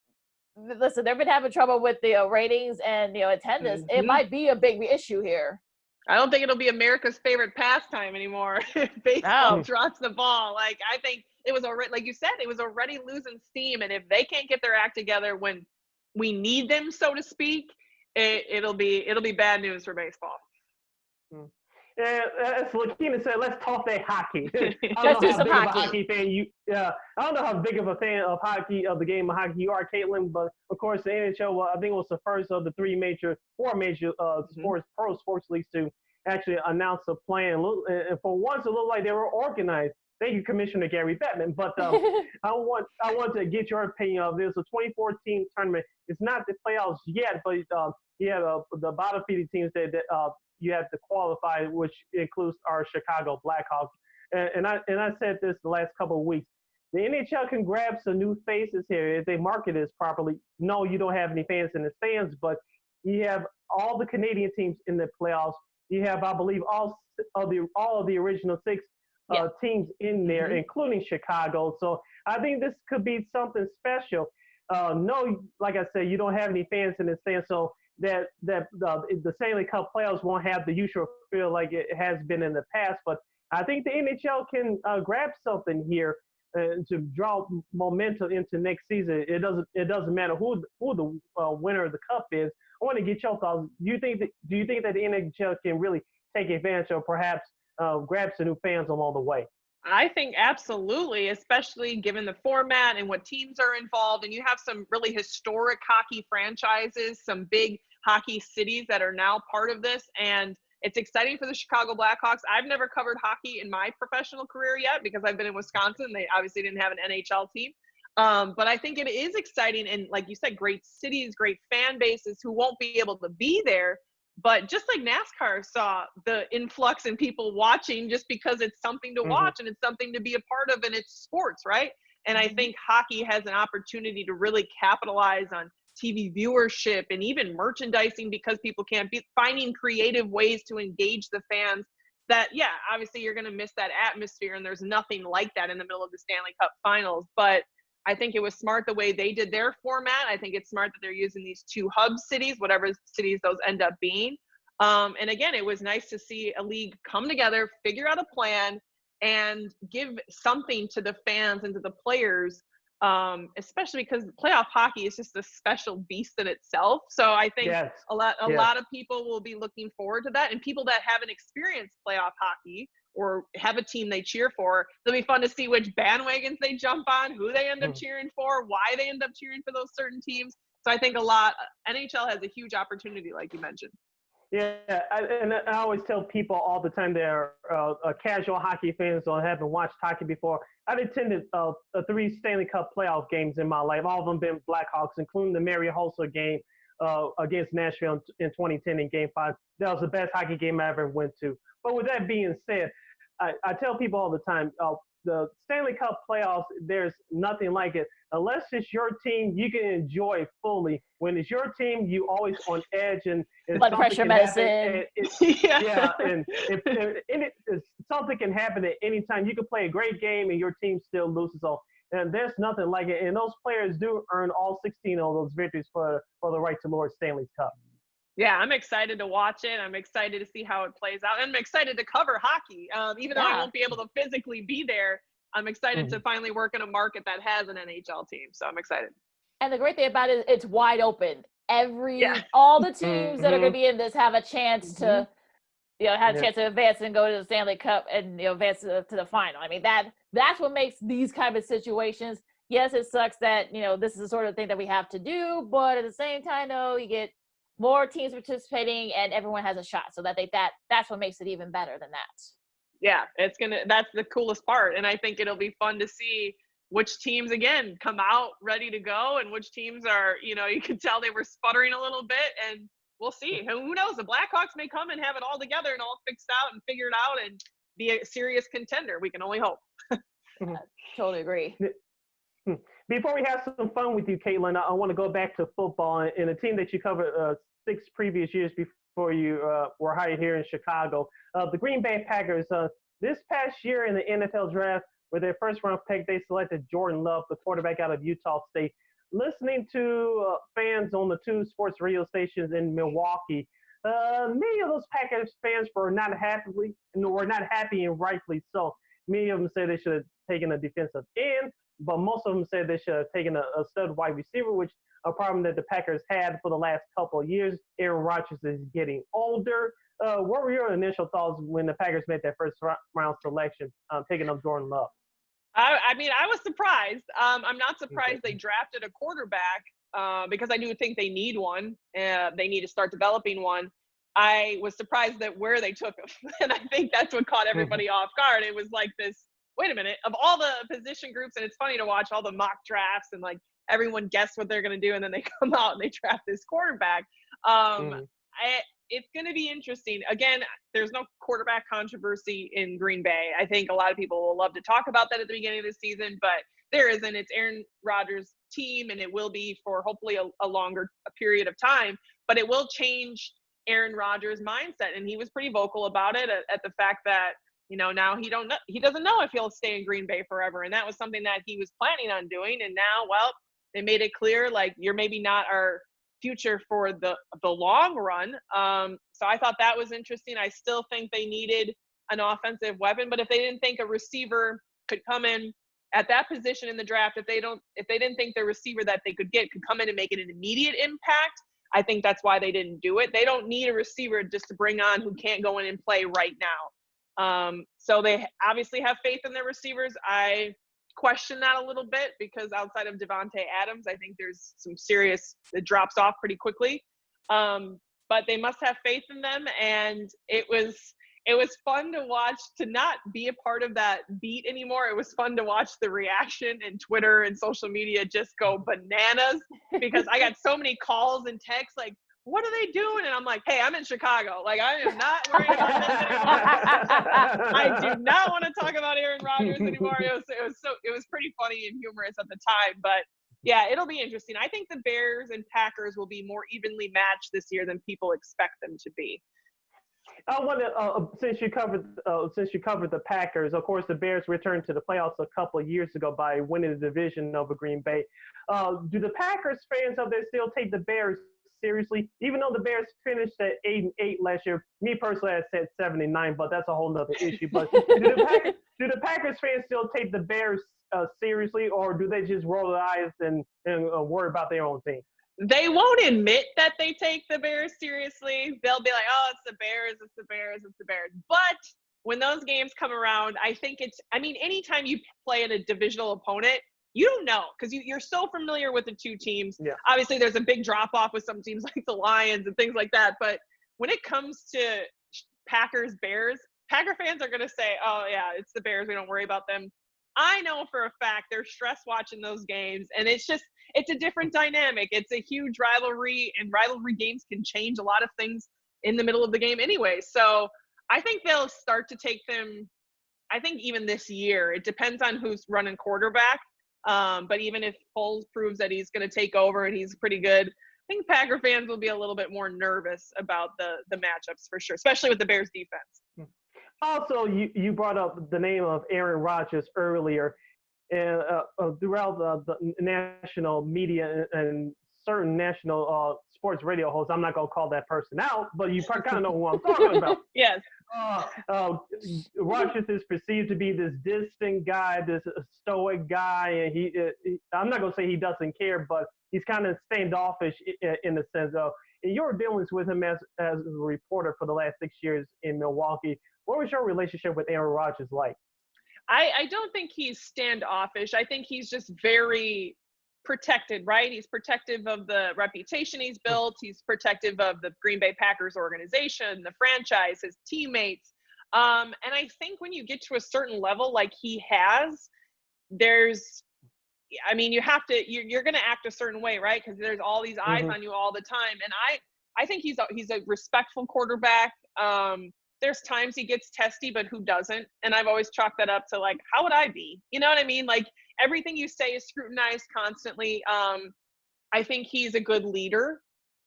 A: listen, they've been having trouble with the ratings and, attendance. It might be a big issue here.
C: I don't think it'll be America's favorite pastime anymore if baseball drops the ball. Like, I think it was already, like you said, it was already losing steam. And if they can't get their act together when we need them, so to speak, it'll be bad news for baseball.
B: Yeah, as Lakeena said, let's talk that hockey.
A: Let's do some hockey.
B: I don't know how big of a fan of hockey, of the game of hockey you are, Kaitlin, but of course the NHL, I think it was the first of the four major pro sports leagues to actually announce a plan. And for once, it looked like they were organized. Thank you, Commissioner Gary Bettman. But I want to get your opinion of this. A 24-team tournament. It's not the playoffs yet, but you have the bottom feeding teams that you have to qualify, which includes our Chicago Blackhawks. And I said this the last couple of weeks. The NHL can grab some new faces here if they market this properly. No, you don't have any fans in the stands, but you have all the Canadian teams in the playoffs. You have, I believe, all of the original six teams in there, including Chicago. So I think this could be something special. No, like I said, you don't have any fans in the stands, so that the Stanley Cup playoffs won't have the usual feel like it has been in the past. But I think the NHL can grab something here to draw momentum into next season. It doesn't matter who the winner of the cup is. I want to get your thoughts. Do you think that the NHL can really take advantage of perhaps grab some new fans along the way?
C: I think absolutely, especially given the format and what teams are involved. And you have some really historic hockey franchises, some big hockey cities that are now part of this. And it's exciting for the Chicago Blackhawks. I've never covered hockey in my professional career yet because I've been in Wisconsin. They obviously didn't have an NHL team. But I think it is exciting. And like you said, great cities, great fan bases who won't be able to be there. But just like NASCAR saw the influx in people watching just because it's something to watch and it's something to be a part of and it's sports, right? And I think hockey has an opportunity to really capitalize on TV viewership and even merchandising because people can't be finding creative ways to engage the fans that, yeah, obviously you're going to miss that atmosphere and there's nothing like that in the middle of the Stanley Cup finals. But I think it was smart the way they did their format. I think it's smart that they're using these two hub cities, whatever cities those end up being. And again, it was nice to see a league come together, figure out a plan, and give something to the fans and to the players, especially because playoff hockey is just a special beast in itself. So I think a lot of people will be looking forward to that. And people that haven't experienced playoff hockey or have a team they cheer for, it'll be fun to see which bandwagons they jump on, who they end up cheering for, why they end up cheering for those certain teams. So I think NHL has a huge opportunity, like you mentioned.
B: Yeah, I always tell people all the time they're casual hockey fans or haven't watched hockey before. I've attended 3 Stanley Cup playoff games in my life, all of them been Blackhawks, including the Mary Holzer game against Nashville in 2010 in Game 5. That was the best hockey game I ever went to. But with that being said, I tell people all the time, the Stanley Cup playoffs, there's nothing like it. Unless it's your team, you can enjoy it fully. When it's your team, you always on edge and
A: blood pressure medicine.
B: And if something can happen at any time. You can play a great game and your team still loses. So, and there's nothing like it. And those players do earn all 16 of those victories for the right to Lord Stanley's Cup.
C: Yeah, I'm excited to watch it. I'm excited to see how it plays out. And I'm excited to cover hockey. Even though I won't be able to physically be there, I'm excited to finally work in a market that has an NHL team. So I'm excited.
A: And the great thing about it is it's wide open. All the teams that are going to be in this have a chance to, have a chance to advance and go to the Stanley Cup and advance to the final. I mean, that's what makes these kind of situations. Yes, it sucks that this is the sort of thing that we have to do, but at the same time, though, you get more teams participating and everyone has a shot. So that's what makes it even better than that.
C: Yeah, that's the coolest part. And I think it'll be fun to see which teams, again, come out ready to go and which teams are, you can tell they were sputtering a little bit, and we'll see. Who knows? The Blackhawks may come and have it all together and all fixed out and figured out and be a serious contender. We can only hope.
A: I totally agree.
B: Before we have some fun with you, Kaitlin, I want to go back to football and a team that you covered 6 previous years before you were hired here in Chicago. The Green Bay Packers, This past year in the NFL draft, with their first round pick, they selected Jordan Love, the quarterback out of Utah State. Listening to fans on the two sports radio stations in Milwaukee, many of those Packers fans were not happy, and rightfully so. Many of them said they should have taken a defensive end, but most of them said they should have taken a stud wide receiver, which a problem that the Packers had for the last couple of years. Aaron Rodgers is getting older. What were your initial thoughts when the Packers made that first round selection, taking up Jordan Love?
C: I mean, I was surprised. I'm not surprised they drafted a quarterback because I do think they need one. They need to start developing one. I was surprised that where they took him. And I think that's what caught everybody off guard. It was like this, wait a minute, of all the position groups, and it's funny to watch all the mock drafts and like everyone guess what they're going to do, and then they come out and they draft this quarterback. It's going to be interesting. Again, there's no quarterback controversy in Green Bay. I think a lot of people will love to talk about that at the beginning of the season, but there isn't. It's Aaron Rodgers' team, and it will be for hopefully a longer period of time, but it will change Aaron Rodgers' mindset. And he was pretty vocal about it at the fact that, you know, now he doesn't know if he'll stay in Green Bay forever. And that was something that he was planning on doing. And now, well, they made it clear, like, you're maybe not our future for the long run. So I thought that was interesting. I still think they needed an offensive weapon, but if they didn't think a receiver could come in at that position in the draft, if they didn't think the receiver that they could get could come in and make an immediate impact, I think that's why they didn't do it. They don't need a receiver just to bring on who can't go in and play right now. So they obviously have faith in their receivers. I question that a little bit because outside of Devontae Adams, I think there's some serious, it drops off pretty quickly. But they must have faith in them. And it was fun to watch, to not be a part of that beat anymore. It was fun to watch the reaction and Twitter and social media just go bananas because I got so many calls and texts like, what are they doing? And I'm like, hey, I'm in Chicago. Like, I am not worried about this anymore. I do not want to talk about Aaron Rodgers anymore. It was pretty funny and humorous at the time. But yeah, it'll be interesting. I think the Bears and Packers will be more evenly matched this year than people expect them to be.
B: I want to, since you covered the Packers, of course, the Bears returned to the playoffs a couple of years ago by winning the division over Green Bay. Do the Packers fans out there still take the Bears seriously? Even though the Bears finished at 8-8 last year, me personally, I said 7-9, but that's a whole nother issue. But do the Packers fans still take the Bears seriously, or do they just roll their eyes and worry about their own team?
C: They won't admit that they take the Bears seriously. They'll be like, oh, it's the Bears, it's the Bears, it's the Bears. But when those games come around, I think anytime you play in a divisional opponent, you don't know because you're so familiar with the two teams.
B: Yeah.
C: Obviously, there's a big drop-off with some teams like the Lions and things like that. But when it comes to Packers-Bears, Packer fans are going to say, oh, yeah, it's the Bears. We don't worry about them. I know for a fact they're stressed watching those games, and it's a different dynamic. It's a huge rivalry, and rivalry games can change a lot of things in the middle of the game anyway. So I think they'll start to take them, I think even this year. It depends on who's running quarterback. But even if Foles proves that he's going to take over and he's pretty good, I think Packer fans will be a little bit more nervous about the matchups for sure, especially with the Bears defense.
B: Also, you brought up the name of Aaron Rodgers earlier, and throughout the national media and certain national sports radio hosts, I'm not going to call that person out, but you kind of know who I'm talking about.
C: Yes.
B: Rodgers is perceived to be this distant guy, this stoic guy, and I'm not going to say he doesn't care, but he's kind of standoffish in the sense of, in your dealings with him as a reporter for the last 6 years in Milwaukee, what was your relationship with Aaron Rodgers like?
C: I don't think he's standoffish. I think he's just very protected, right? He's protective of the reputation he's built. He's protective of the Green Bay Packers organization, the franchise, his teammates. And I think when you get to a certain level like he has, you're going to act a certain way, right? Because there's all these eyes on you all the time. And I think he's a respectful quarterback. There's times he gets testy, but who doesn't? And I've always chalked that up to, like, how would I be? You know what I mean? Like, everything you say is scrutinized constantly. I think he's a good leader.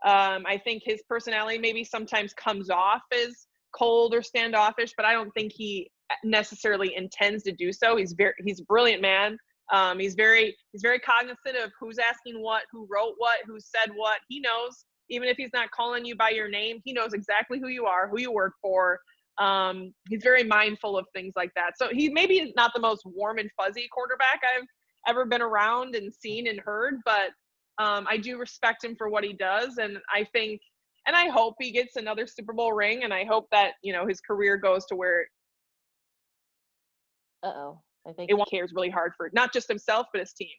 C: I think his personality maybe sometimes comes off as cold or standoffish, but I don't think he necessarily intends to do so. He's a brilliant man. He's very cognizant of who's asking what, who wrote what, who said what. He knows, even if he's not calling you by your name, he knows exactly who you are, who you work for. He's very mindful of things like that. So he maybe is not the most warm and fuzzy quarterback I've ever been around and seen and heard, but I do respect him for what he does. And I think, and I hope he gets another Super Bowl ring, and I hope that, you know, his career goes to where
A: I think
C: it cares really hard for not just himself, but his team.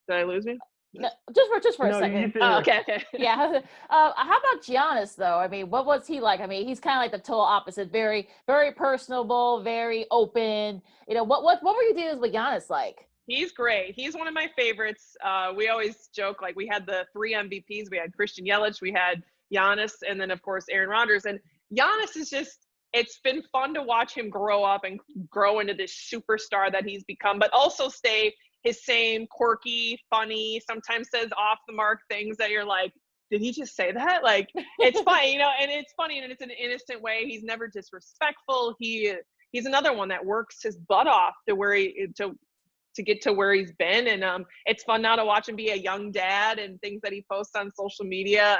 C: Did I lose me?
A: no, just for a second.
C: Oh, okay.
A: Yeah. How about Giannis though? I mean, what was he like? I mean, he's kind of like the total opposite. Very, very personable, very open. You know, what were your deals with Giannis like?
C: He's great. He's one of my favorites. We always joke, like, we had the 3 MVPs. We had Christian Yelich, we had Giannis, and then of course Aaron Rodgers. And Giannis is just, it's been fun to watch him grow up and grow into this superstar that he's become, but also stay his same quirky, funny, sometimes says off the mark things that you're like, did he just say that? Like, it's funny, you know, and it's funny, and it's in an innocent way. He's never disrespectful. He's another one that works his butt off to where to get to where he's been. And it's fun now to watch him be a young dad and things that he posts on social media.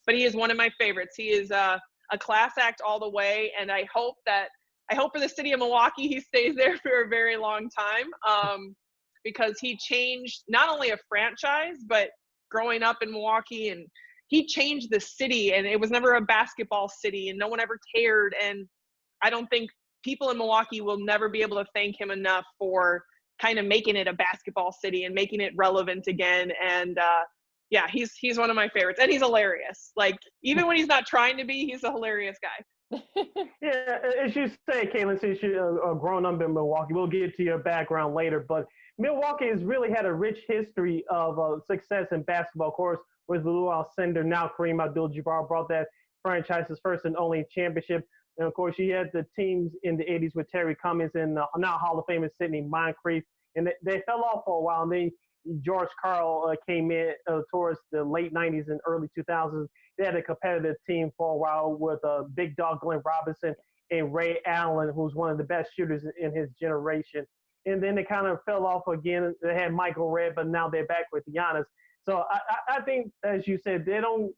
C: But he is one of my favorites. He is a class act all the way. And I hope for the city of Milwaukee, he stays there for a very long time. Because he changed not only a franchise, but growing up in Milwaukee, and he changed the city, and it was never a basketball city, and no one ever cared. And I don't think people in Milwaukee will never be able to thank him enough for kind of making it a basketball city and making it relevant again. And yeah, he's one of my favorites, and he's hilarious. Like, even when he's not trying to be, he's a hilarious guy.
B: Yeah, as you say, Kaitlin, since you're grown up in Milwaukee, we'll get to your background later, but Milwaukee has really had a rich history of success in basketball. Of course, with Lou Alcindor, now Kareem Abdul-Jabbar brought that franchise's first and only championship. And of course, you had the teams in the 80s with Terry Cummings and now Hall of Famer Sidney Moncrief. And they fell off for a while. And then George Karl came in towards the late 90s and early 2000s. They had a competitive team for a while with Big Dog Glenn Robinson and Ray Allen, who's one of the best shooters in his generation. And then they kind of fell off again. They had Michael Redd, but now they're back with Giannis. So I think, as you said, they don't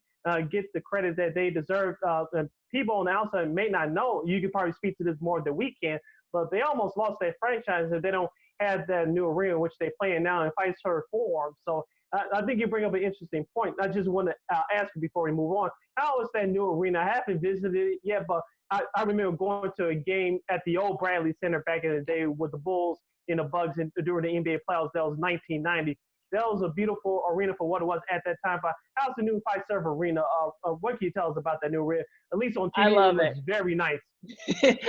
B: get the credit that they deserve. And people on the outside may not know. You could probably speak to this more than we can, but they almost lost their franchise if they don't have that new arena, which they play in now, and Fiserv Forum. So I think you bring up an interesting point. I just want to ask you before we move on, how is that new arena? I haven't visited it yet, but I remember going to a game at the old Bradley Center back in the day with the Bulls and the Bucks during the NBA playoffs. That was 1990. That was a beautiful arena for what it was at that time. But how's the new Fiserv Arena? What can you tell us about that new arena? At least on TV,
C: I love it.
B: It's very nice.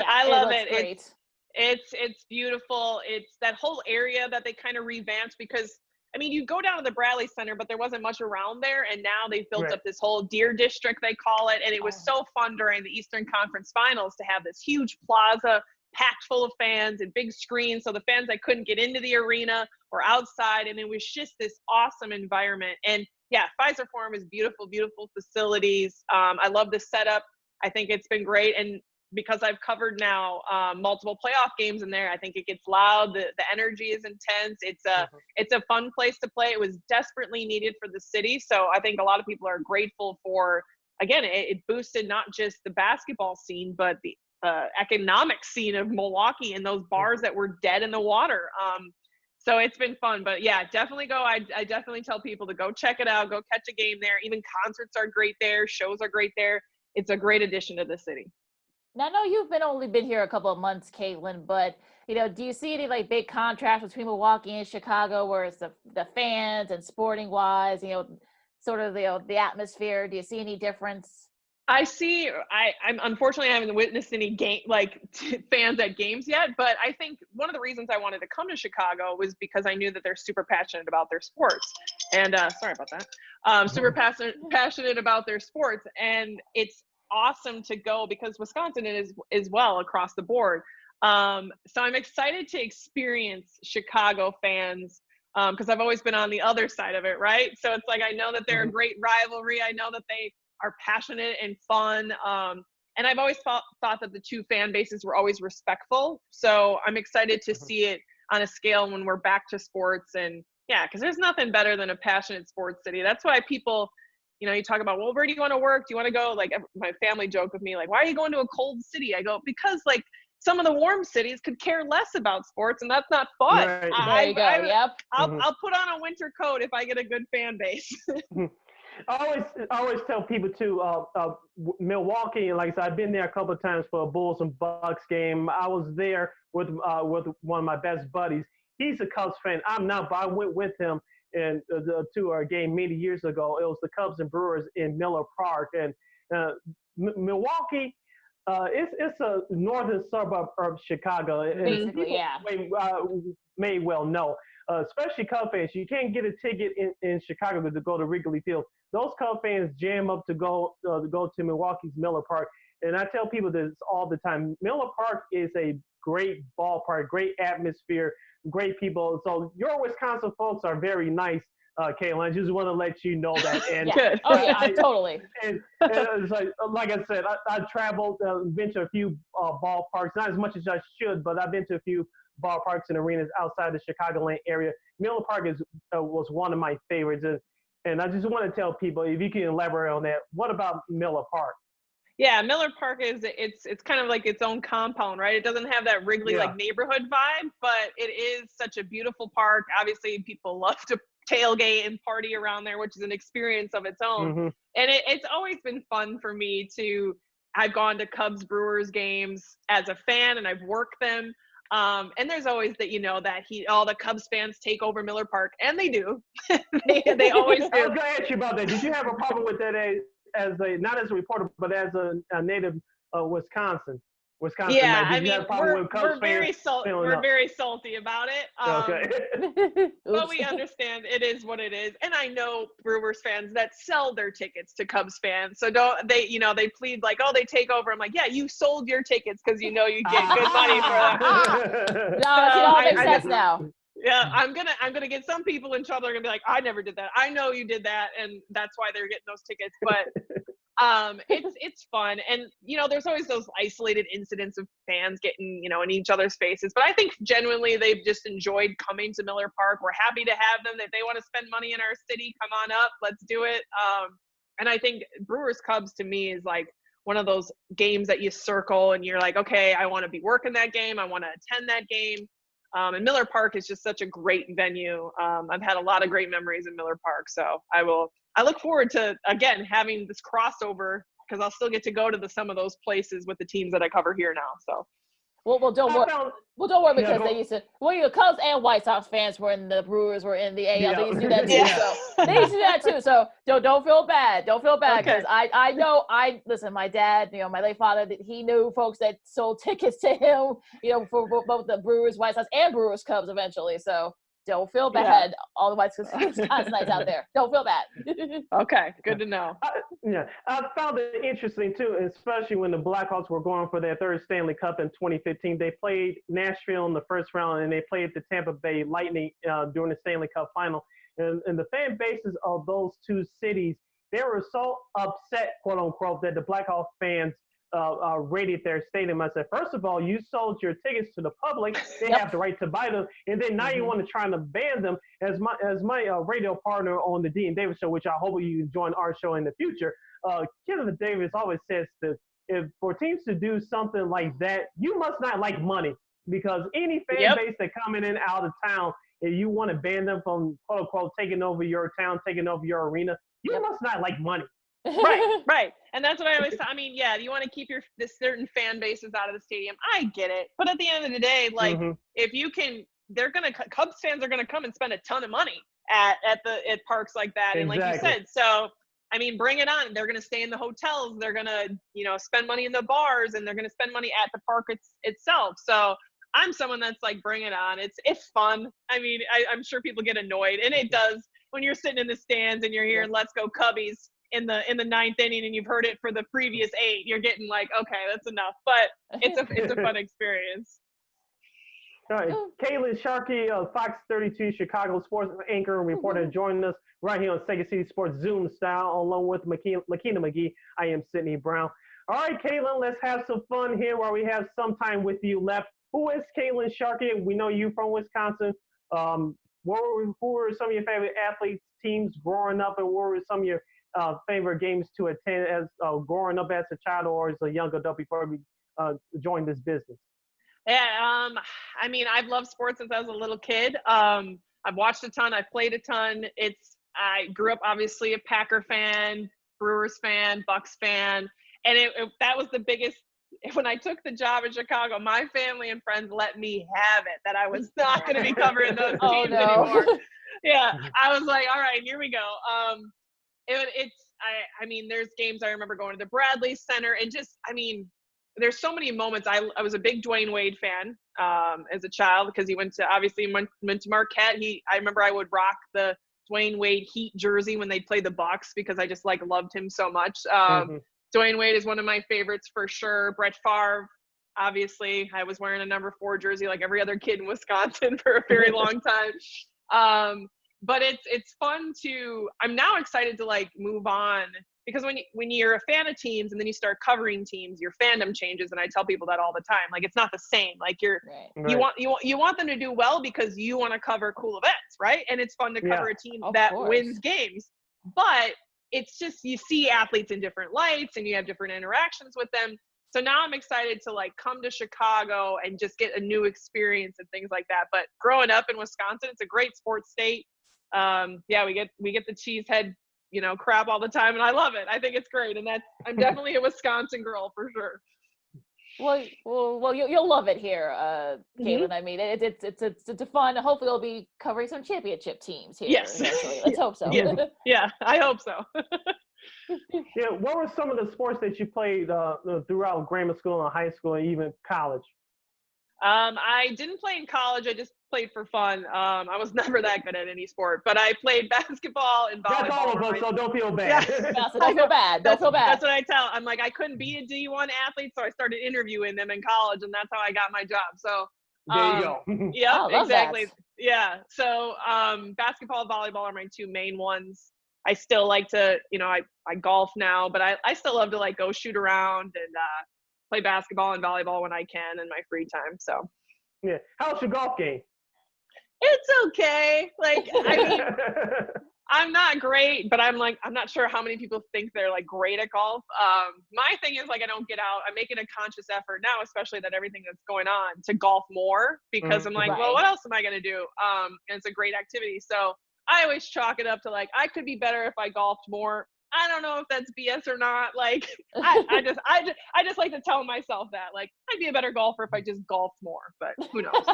C: I love it.
A: Great.
C: It's beautiful. It's that whole area that they kind of revamped, because I mean, you go down to the Bradley Center, but there wasn't much around there, and now they've built up this whole Deer District, they call it, and it was so fun during the Eastern Conference Finals to have this huge plaza packed full of fans and big screens, so the fans that couldn't get into the arena or outside, and it was just this awesome environment. And yeah, Fiserv Forum is beautiful, beautiful facilities. I love the setup. I think it's been great, and because I've covered now multiple playoff games in there, I think it gets loud. The energy is intense. It's a fun place to play. It was desperately needed for the city, so I think a lot of people are grateful for. Again, it boosted not just the basketball scene, but the economic scene of Milwaukee and those bars that were dead in the water. So it's been fun. But yeah, definitely go. I definitely tell people to go check it out, go catch a game there. Even concerts are great there, shows are great there. It's a great addition to the city.
A: Now, I know you've only been here a couple of months, Kaitlin, but do you see any like big contrast between Milwaukee and Chicago, where it's the fans and sporting wise, sort of the atmosphere? Do you see any difference?
C: I'm unfortunately, I haven't witnessed any fans at games yet, but I think one of the reasons I wanted to come to Chicago was because I knew that they're super passionate about their sports. And sorry about that. Super passionate about their sports, and it's awesome to go because Wisconsin is as well across the board. So I'm excited to experience Chicago fans because I've always been on the other side of it, right? So it's like I know that they're a great rivalry. I know that they are passionate and fun. And I've always thought that the two fan bases were always respectful. So I'm excited to see it on a scale when we're back to sports. And yeah, because there's nothing better than a passionate sports city. That's why people, you talk about, well, where do you want to work? Do you want to go? Like, my family joke with me, like, why are you going to a cold city? I go, because like some of the warm cities could care less about sports, and that's not fun.
B: Right.
A: There you go. Yep.
C: I'll put on a winter coat if I get a good fan base.
B: I always tell people too, Milwaukee, like I said, I've been there a couple of times for a Bulls and Bucks game. I was there with one of my best buddies. He's a Cubs fan. I'm not, but I went with him to our game many years ago. It was the Cubs and Brewers in Miller Park. And Milwaukee, it's a northern suburb of Chicago. And
A: Basically, yeah.
B: May well know. Especially Cub fans, you can't get a ticket in Chicago to go to Wrigley Field. Those Cub fans jam up to go to Milwaukee's Miller Park. And I tell people this all the time. Miller Park is a great ballpark, great atmosphere, great people. So your Wisconsin folks are very nice, Kaitlin. I just want to let you know that. And
A: yeah. Oh, yeah, totally.
B: And it's like I said, I traveled, been to a few ballparks, not as much as I should, but I've been to a few ballparks and arenas outside the Chicagoland area. Miller Park was one of my favorites. And I just want to tell people, if you can elaborate on that, what about Miller Park?
C: Yeah, Miller Park it's kind of like its own compound, right? It doesn't have that Wrigley like neighborhood vibe, but it is such a beautiful park. Obviously, people love to tailgate and party around there, which is an experience of its own.
B: Mm-hmm.
C: And it's always been fun for me I've gone to Cubs Brewers games as a fan, and I've worked them. And there's always all the Cubs fans take over Miller Park, and they do. they always do.
B: I was going to ask you about that. Did you have a problem with that not as a reporter, but as a native Wisconsin?
C: Yeah,
B: I mean,
C: we're very salty about it.
B: Okay.
C: But we understand it is what it is, and I know Brewers fans that sell their tickets to Cubs fans. So they plead like, oh, they take over. I'm like, yeah, you sold your tickets because you get good money for them.
A: No, it all makes sense now.
C: Yeah, I'm gonna get some people in trouble. They're gonna be like, I never did that. I know you did that, and that's why they're getting those tickets. But it's fun, and there's always those isolated incidents of fans getting in each other's faces. But I think genuinely they've just enjoyed coming to Miller Park. We're happy to have them. If they want to spend money in our city, come on up. Let's do it. And I think Brewers Cubs to me is like one of those games that you circle, and you're like, okay, I want to be working that game. I want to attend that game. And Miller Park is just such a great venue. I've had a lot of great memories in Miller Park. So I look forward to, again, having this crossover, because I'll still get to go to some of those places with the teams that I cover here now. So.
A: Well, don't worry, because they used to. Well, Cubs and White Sox fans were in the Brewers, were in the AL.
B: Yeah.
A: They used to do that too. So they used to do that too. So don't feel bad. Don't feel bad, because I know. Listen. My dad, my late father, he knew folks that sold tickets to him. For both the Brewers, White Sox, and Brewers Cubs eventually. So don't feel bad. Yeah. All the Wisconsinites out there. Don't feel bad.
C: Okay, good to know.
B: I found it interesting too, especially when the Blackhawks were going for their third Stanley Cup in 2015. They played Nashville in the first round, and they played the Tampa Bay Lightning during the Stanley Cup final. And the fan bases of those two cities, they were so upset, quote unquote, that the Blackhawks fans raided their stadium. I said, first of all, you sold your tickets to the public. They have the right to buy them. And then now you want to try to ban them. As my radio partner on the Dean Davis show, which I hope you join our show in the future, Kenneth Davis always says that if for teams to do something like that, you must not like money, because any fan base that come in and out of town, if you want to ban them from, quote unquote, taking over your town, taking over your arena, you must not like money.
C: Right. And that's what I always say. I mean, yeah, you want to keep this certain fan bases out of the stadium. I get it. But at the end of the day, like, if you can, Cubs fans are going to come and spend a ton of money at parks like that. And like you said, so, I mean, bring it on. They're going to stay in the hotels. They're going to, spend money in the bars, and they're going to spend money at the park itself. So I'm someone that's like, bring it on. It's fun. I mean, I'm sure people get annoyed, and it does when you're sitting in the stands and you're hearing "Let's go Cubbies" in the ninth inning, and you've heard it for the previous 8. You're getting like, okay, that's enough. But it's a fun experience.
B: All right, Kaitlin Sharkey, Fox 32 Chicago sports anchor and reporter, joining us right here on Second City Sports Zoom style, along with Lakeena McGee. I am Sidney Brown. All right, Kaitlin, let's have some fun here while we have some time with you left. Who is Kaitlin Sharkey? We know you from Wisconsin. Who were some of your favorite athletes, teams growing up, and what were some of your favorite games to attend as growing up as a child or as a young adult before we joined this business?
C: Yeah, I mean, I've loved sports since I was a little kid. I've watched a ton. I've played a ton. I grew up obviously a Packer fan, Brewers fan, Bucks fan, and that was the biggest. When I took the job in Chicago, my family and friends let me have it that I was not going to be covering those teams anymore. Yeah, I was like, all right, here we go. I mean, there's games I remember going to the Bradley Center, and just, I mean, there's so many moments. I was a big Dwayne Wade fan as a child because he went to Marquette. I remember I would rock the Dwayne Wade Heat jersey when they played the Bucks because I just loved him so much. Dwayne Wade is one of my favorites for sure. Brett Favre, obviously, I was wearing a number 4 jersey like every other kid in Wisconsin for a very long time. But it's fun I'm now excited to move on because when you're a fan of teams and then you start covering teams, your fandom changes. And I tell people that all the time. It's not the same. You want them to do well because you want to cover cool events, right? And it's fun to cover a team that wins games. But it's just, you see athletes in different lights and you have different interactions with them. So now I'm excited to come to Chicago and just get a new experience and things like that. But growing up in Wisconsin, it's a great sports state. We get the cheesehead, crap all the time, and I love it. I think it's great, and I'm definitely a Wisconsin girl for sure.
A: Well, you'll love it here, Kaitlin. I mean, it's fun. Hopefully, you'll be covering some championship teams here.
C: Yes,
A: eventually. Let's hope so.
C: Yeah, I hope so.
B: Yeah, what were some of the sports that you played throughout grammar school and high school and even college?
C: I didn't play in college. I just played for fun. I was never that good at any sport, but I played basketball and volleyball.
B: That's all of us, so don't feel bad.
A: Yeah, so don't feel bad. Don't feel bad.
C: That's what I tell. I'm like, I couldn't be a D1 athlete, so I started interviewing them in college, and that's how I got my job. So
B: there you go.
C: Yeah, exactly.
A: That.
C: Yeah. So basketball, volleyball are my 2 main ones. I still like to, I golf now, but I still love to go shoot around and play basketball and volleyball when I can in my free time. So
B: yeah. How's your golf game?
C: It's okay. I mean, I'm not great, but I'm not sure how many people think they're great at golf. My thing is I don't get out. I'm making a conscious effort now, especially that everything that's going on, to golf more because I'm well, what else am I going to do? And it's a great activity. So I always chalk it up to I could be better if I golfed more. I don't know if that's BS or not. I just like to tell myself that I'd be a better golfer if I just golfed more, but who knows?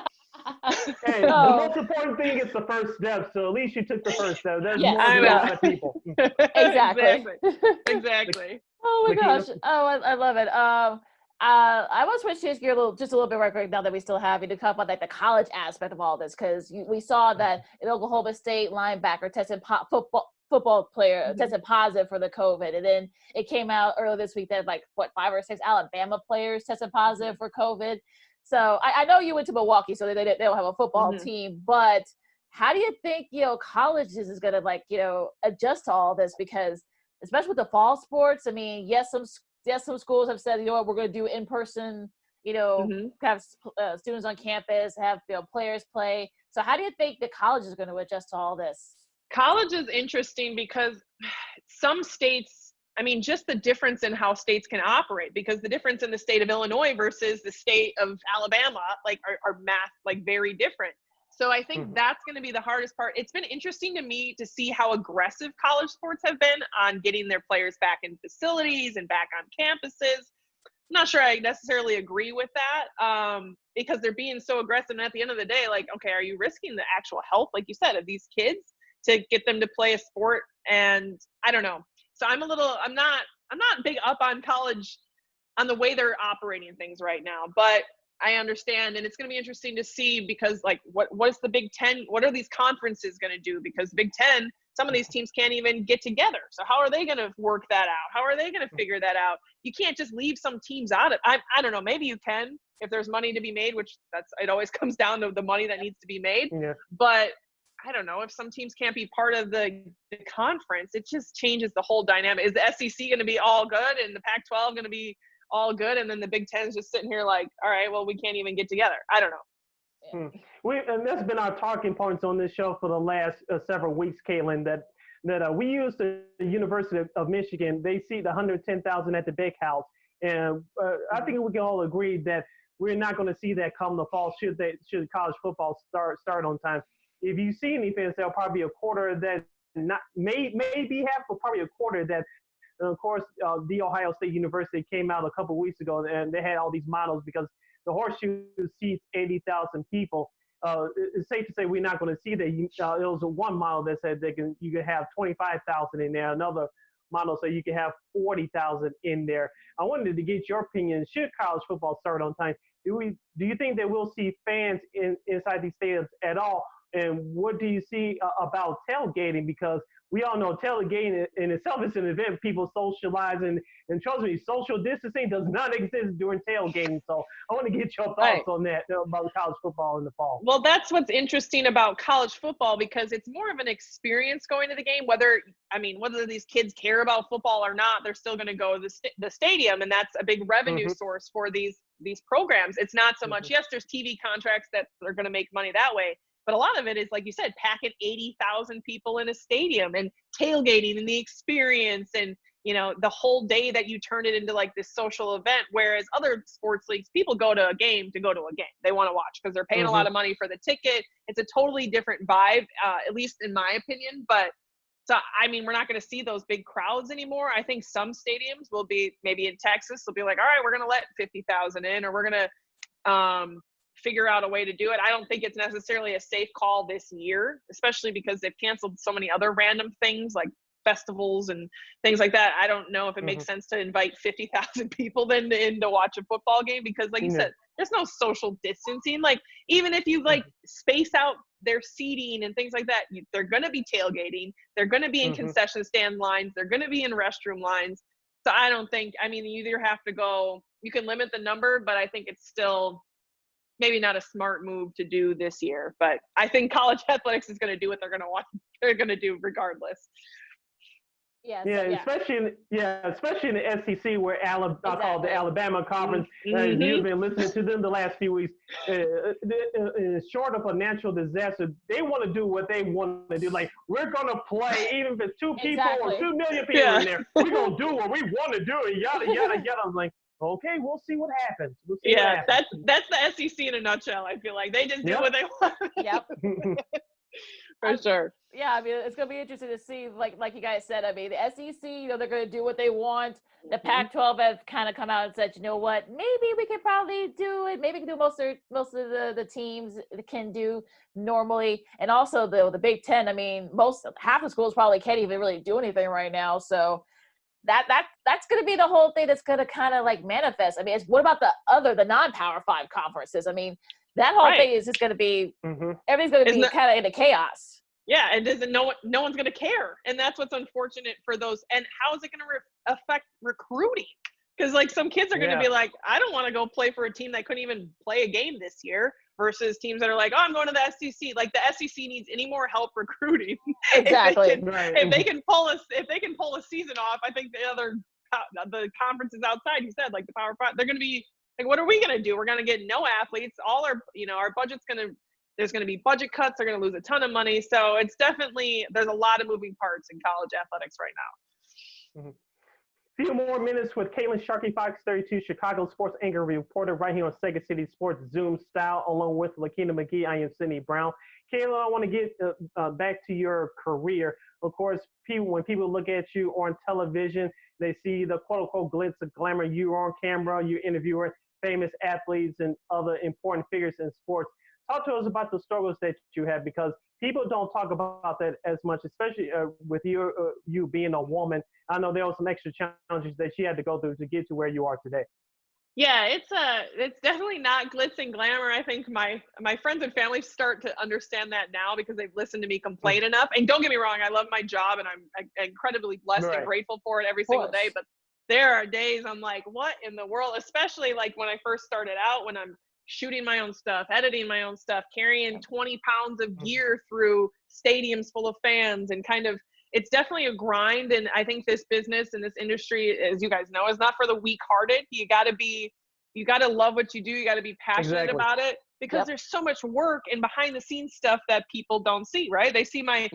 B: Hey, the most important thing is the first step. So at least you took the first step. There's more than a lot of people.
C: Exactly.
A: Oh my gosh. Oh, I love it. I want to switch gears here just a little bit right now that we still have you to talk about the college aspect of all this because we saw that an Oklahoma State linebacker tested football player tested positive for the COVID, and then it came out earlier this week that 5 or 6 Alabama players tested positive for COVID. So I know you went to Milwaukee, so they don't have a football team, but how do you think colleges is going to adjust to all this? Because especially with the fall sports, I mean, yes, some schools have said, we're going to do in person, have students on campus, have players play. So how do you think the college is going to adjust to all this?
C: College is interesting because some states, I mean, just the difference in how states can operate, because the difference in the state of Illinois versus the state of Alabama, are very different. So I think that's going to be the hardest part. It's been interesting to me to see how aggressive college sports have been on getting their players back in facilities and back on campuses. I'm not sure I necessarily agree with that because they're being so aggressive. And at the end of the day, okay, are you risking the actual health, like you said, of these kids to get them to play a sport? And I don't know. So I'm not big up on college on the way they're operating things right now, but I understand. And it's going to be interesting to see because what's the Big Ten? What are these conferences going to do? Because Big Ten, some of these teams can't even get together. So how are they going to work that out? How are they going to figure that out? You can't just leave some teams out of it. I don't know. Maybe you can if there's money to be made, which it always comes down to the money that needs to be made. Yeah. But I don't know, if some teams can't be part of the conference, it just changes the whole dynamic. Is the SEC going to be all good and the Pac-12 going to be all good, and then the Big Ten is just sitting here like, all right, well, we can't even get together? I don't know.
B: And that's been our talking points on this show for the last several weeks, Kaitlin, that we use the University of Michigan. They seat 110,000 at the Big House. And I think we can all agree that we're not going to see that come the fall should college football start on time. If you see any fans, there'll probably be a quarter that maybe half, but probably a quarter that. And of course, The Ohio State University came out a couple of weeks ago, and they had all these models because the Horseshoe seats 80,000 people. It's safe to say we're not going to see that. There was one model that said you could have 25,000 in there. Another model said you could have 40,000 in there. I wanted to get your opinion. Should college football start on time? Do you think that we'll see fans inside these stadiums at all? And what do you see about tailgating? Because we all know tailgating in itself is an event. People socialize, and trust me, social distancing does not exist during tailgating. So I want to get your thoughts on that, about college football in the fall.
C: Well, that's what's interesting about college football, because it's more of an experience going to the game. Whether these kids care about football or not, they're still going to go to the stadium, and that's a big revenue source for these programs. It's not so much, yes, there's TV contracts that are going to make money that way. But a lot of it is, like you said, packing 80,000 people in a stadium and tailgating and the experience and, the whole day that you turn it into like this social event. Whereas other sports leagues, people go to a game to go to a game. They want to watch because they're paying a lot of money for the ticket. It's a totally different vibe, at least in my opinion. But so, we're not going to see those big crowds anymore. I think some stadiums will be, maybe in Texas, they'll be like, all right, we're going to let 50,000 in, or we're going to, figure out a way to do it. I don't think it's necessarily a safe call this year, especially because they've canceled so many other random things like festivals and things like that. I don't know if it makes sense to invite 50,000 people then in to watch a football game, because like you said, there's no social distancing. Like, even if you space out their seating and things like that, they're going to be tailgating. They're going to be in concession stand lines. They're going to be in restroom lines. So I don't think, you either have to go, you can limit the number, but I think it's still maybe not a smart move to do this year. But I think college athletics is going to do what they're going to do regardless.
B: Especially in the SEC, where I call it the Alabama Conference. You've been listening to them the last few weeks. Short of a natural disaster, they want to do what they want to do. Like, we're going to play, even if it's 2 people or 2 million people in there. We're going to do what we want to do, and yada, yada, yada. I'm like, okay, we'll see what happens.
C: That's the SEC in a nutshell. I feel like they just do what they want.
A: Yep.
C: For sure.
A: Yeah, it's going to be interesting to see, like you guys said, the SEC, they're going to do what they want. The Pac-12 have kind of come out and said, you know what, maybe we can probably do it. Maybe we can do most of the teams can do normally. And also the Big Ten, half the schools probably can't even really do anything right now. So that's going to be the whole thing that's going to kind of manifest. What about the non-Power 5 conferences? That whole thing is just going to be, everything's going to be kind of into chaos.
C: Yeah, and no one's going to care. And that's what's unfortunate for those. And how is it going to affect recruiting? Because some kids are going to be like, I don't want to go play for a team that couldn't even play a game this year, versus teams that are like, oh, I'm going to the SEC. Like, the SEC needs any more help recruiting.
A: Exactly.
C: If they can pull a season off, I think the conferences outside, you said, like the Power 5, they're going to be like, what are we going to do? We're going to get no athletes. All our budget's there's going to be budget cuts. They're going to lose a ton of money. So it's definitely, there's a lot of moving parts in college athletics right now.
B: Few more minutes with Kaitlin Sharkey, Fox 32, Chicago sports anchor reporter, right here on Sega City Sports Zoom style, along with Lakeena McGee. I am Sidney Brown. Kaitlin, I want to get back to your career. Of course, when people look at you on television, they see the quote-unquote glitz and glamour. You are on camera, you interviewing famous athletes and other important figures in sports. Talk to us about the struggles that you had, because people don't talk about that as much, especially with you being a woman. I know there were some extra challenges that she had to go through to get to where you are today.
C: Yeah, it's definitely not glitz and glamour. I think my friends and family start to understand that now, because they've listened to me complain enough. And don't get me wrong, I love my job and I'm incredibly blessed and grateful for it every single day. But there are days I'm like, what in the world? Especially like when I first started out, when I'm shooting my own stuff, editing my own stuff, carrying 20 pounds of gear through stadiums full of fans, and kind of, it's definitely a grind. And I think this business and this industry, as you guys know, is not for the weak-hearted. You got to love what you do. You got to be passionate about it, because there's so much work and behind the scenes stuff that people don't see, right? They see my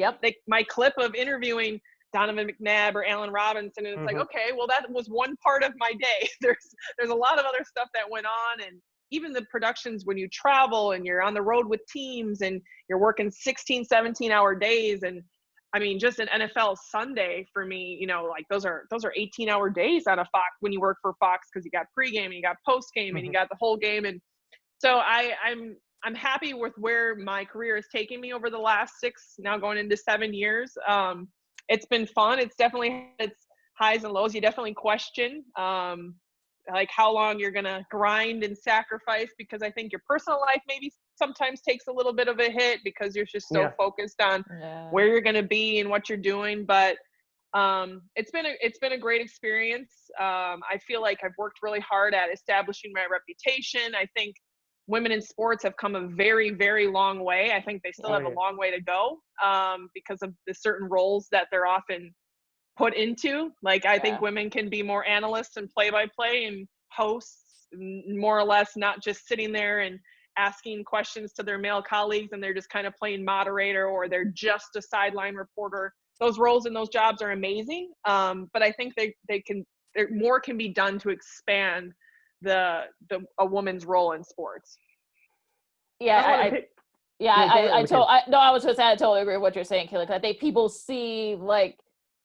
C: clip of interviewing Donovan McNabb or Allen Robinson, and it's like, okay, well, that was one part of my day. There's a lot of other stuff that went on, and even the productions when you travel and you're on the road with teams and you're working 16, 17-hour days. And I mean, just an NFL Sunday for me, you know, like those are 18-hour days on a Fox when you work for Fox, because you got pregame and you got postgame and you got the whole game. And so I'm happy with where my career has taken me over the last 6, now going into 7 years. It's been fun. It's definitely its highs and lows. You definitely question like how long you're going to grind and sacrifice, because I think your personal life maybe sometimes takes a little bit of a hit because you're just so focused on where you're going to be and what you're doing. But it's been a great experience. I feel like I've worked really hard at establishing my reputation. I think women in sports have come a very, very long way. I think they still have a long way to go because of the certain roles that they're often put into. Like, I think women can be more analysts and play-by-play and hosts, more or less, not just sitting there and asking questions to their male colleagues and they're just kind of playing moderator, or they're just a sideline reporter. Those roles and those jobs are amazing. But I think more can be done to expand a woman's role in sports.
A: I was going to say, I totally agree with what you're saying, Kayla. I think people see, like,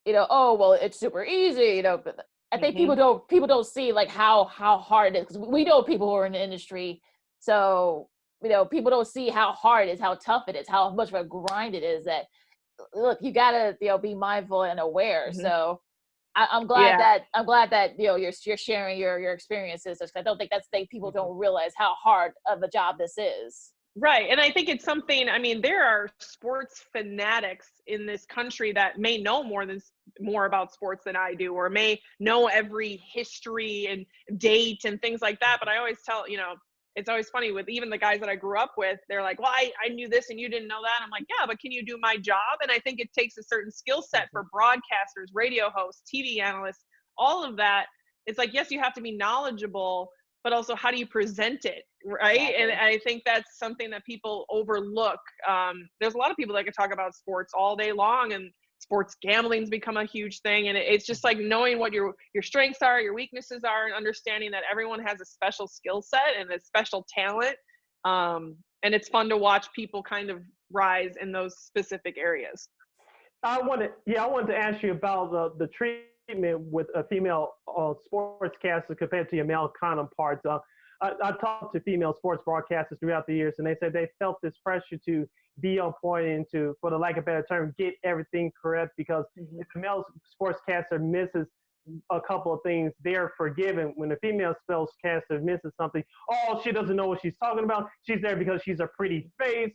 A: you know, oh, well, it's super easy, you know, but I think people don't see like how hard it is, because we know people who are in the industry. So, you know, people don't see how hard it is, how tough it is, how much of a grind it is. That, look, you gotta, you know, be mindful and aware. So I'm glad that you know you're sharing your experiences. I don't think people don't realize how hard of a job this is.
C: Right. And I think it's something, I mean, there are sports fanatics in this country that may know more about sports than I do, or may know every history and date and things like that. But I always tell, you know, it's always funny with even the guys that I grew up with, they're like, well, I knew this and you didn't know that. And I'm like, yeah, but can you do my job? And I think it takes a certain skill set for broadcasters, radio hosts, TV analysts, all of that. It's like, yes, you have to be knowledgeable, but also how do you present it, right? Exactly. And I think that's something that people overlook. There's a lot of people that can talk about sports all day long, and sports gambling's become a huge thing. And it's just like knowing what your strengths are, your weaknesses are, and understanding that everyone has a special skill set and a special talent. And it's fun to watch people kind of rise in those specific areas.
B: I wanted to ask you about the treatment with a female sportscaster compared to your male counterparts. I talked to female sports broadcasters throughout the years, and they said they felt this pressure to be on point and to, for the lack of a better term, get everything correct, because if the male sportscaster misses a couple of things, they're forgiven. When the female sportscaster misses something, oh, she doesn't know what she's talking about. She's there because she's a pretty face.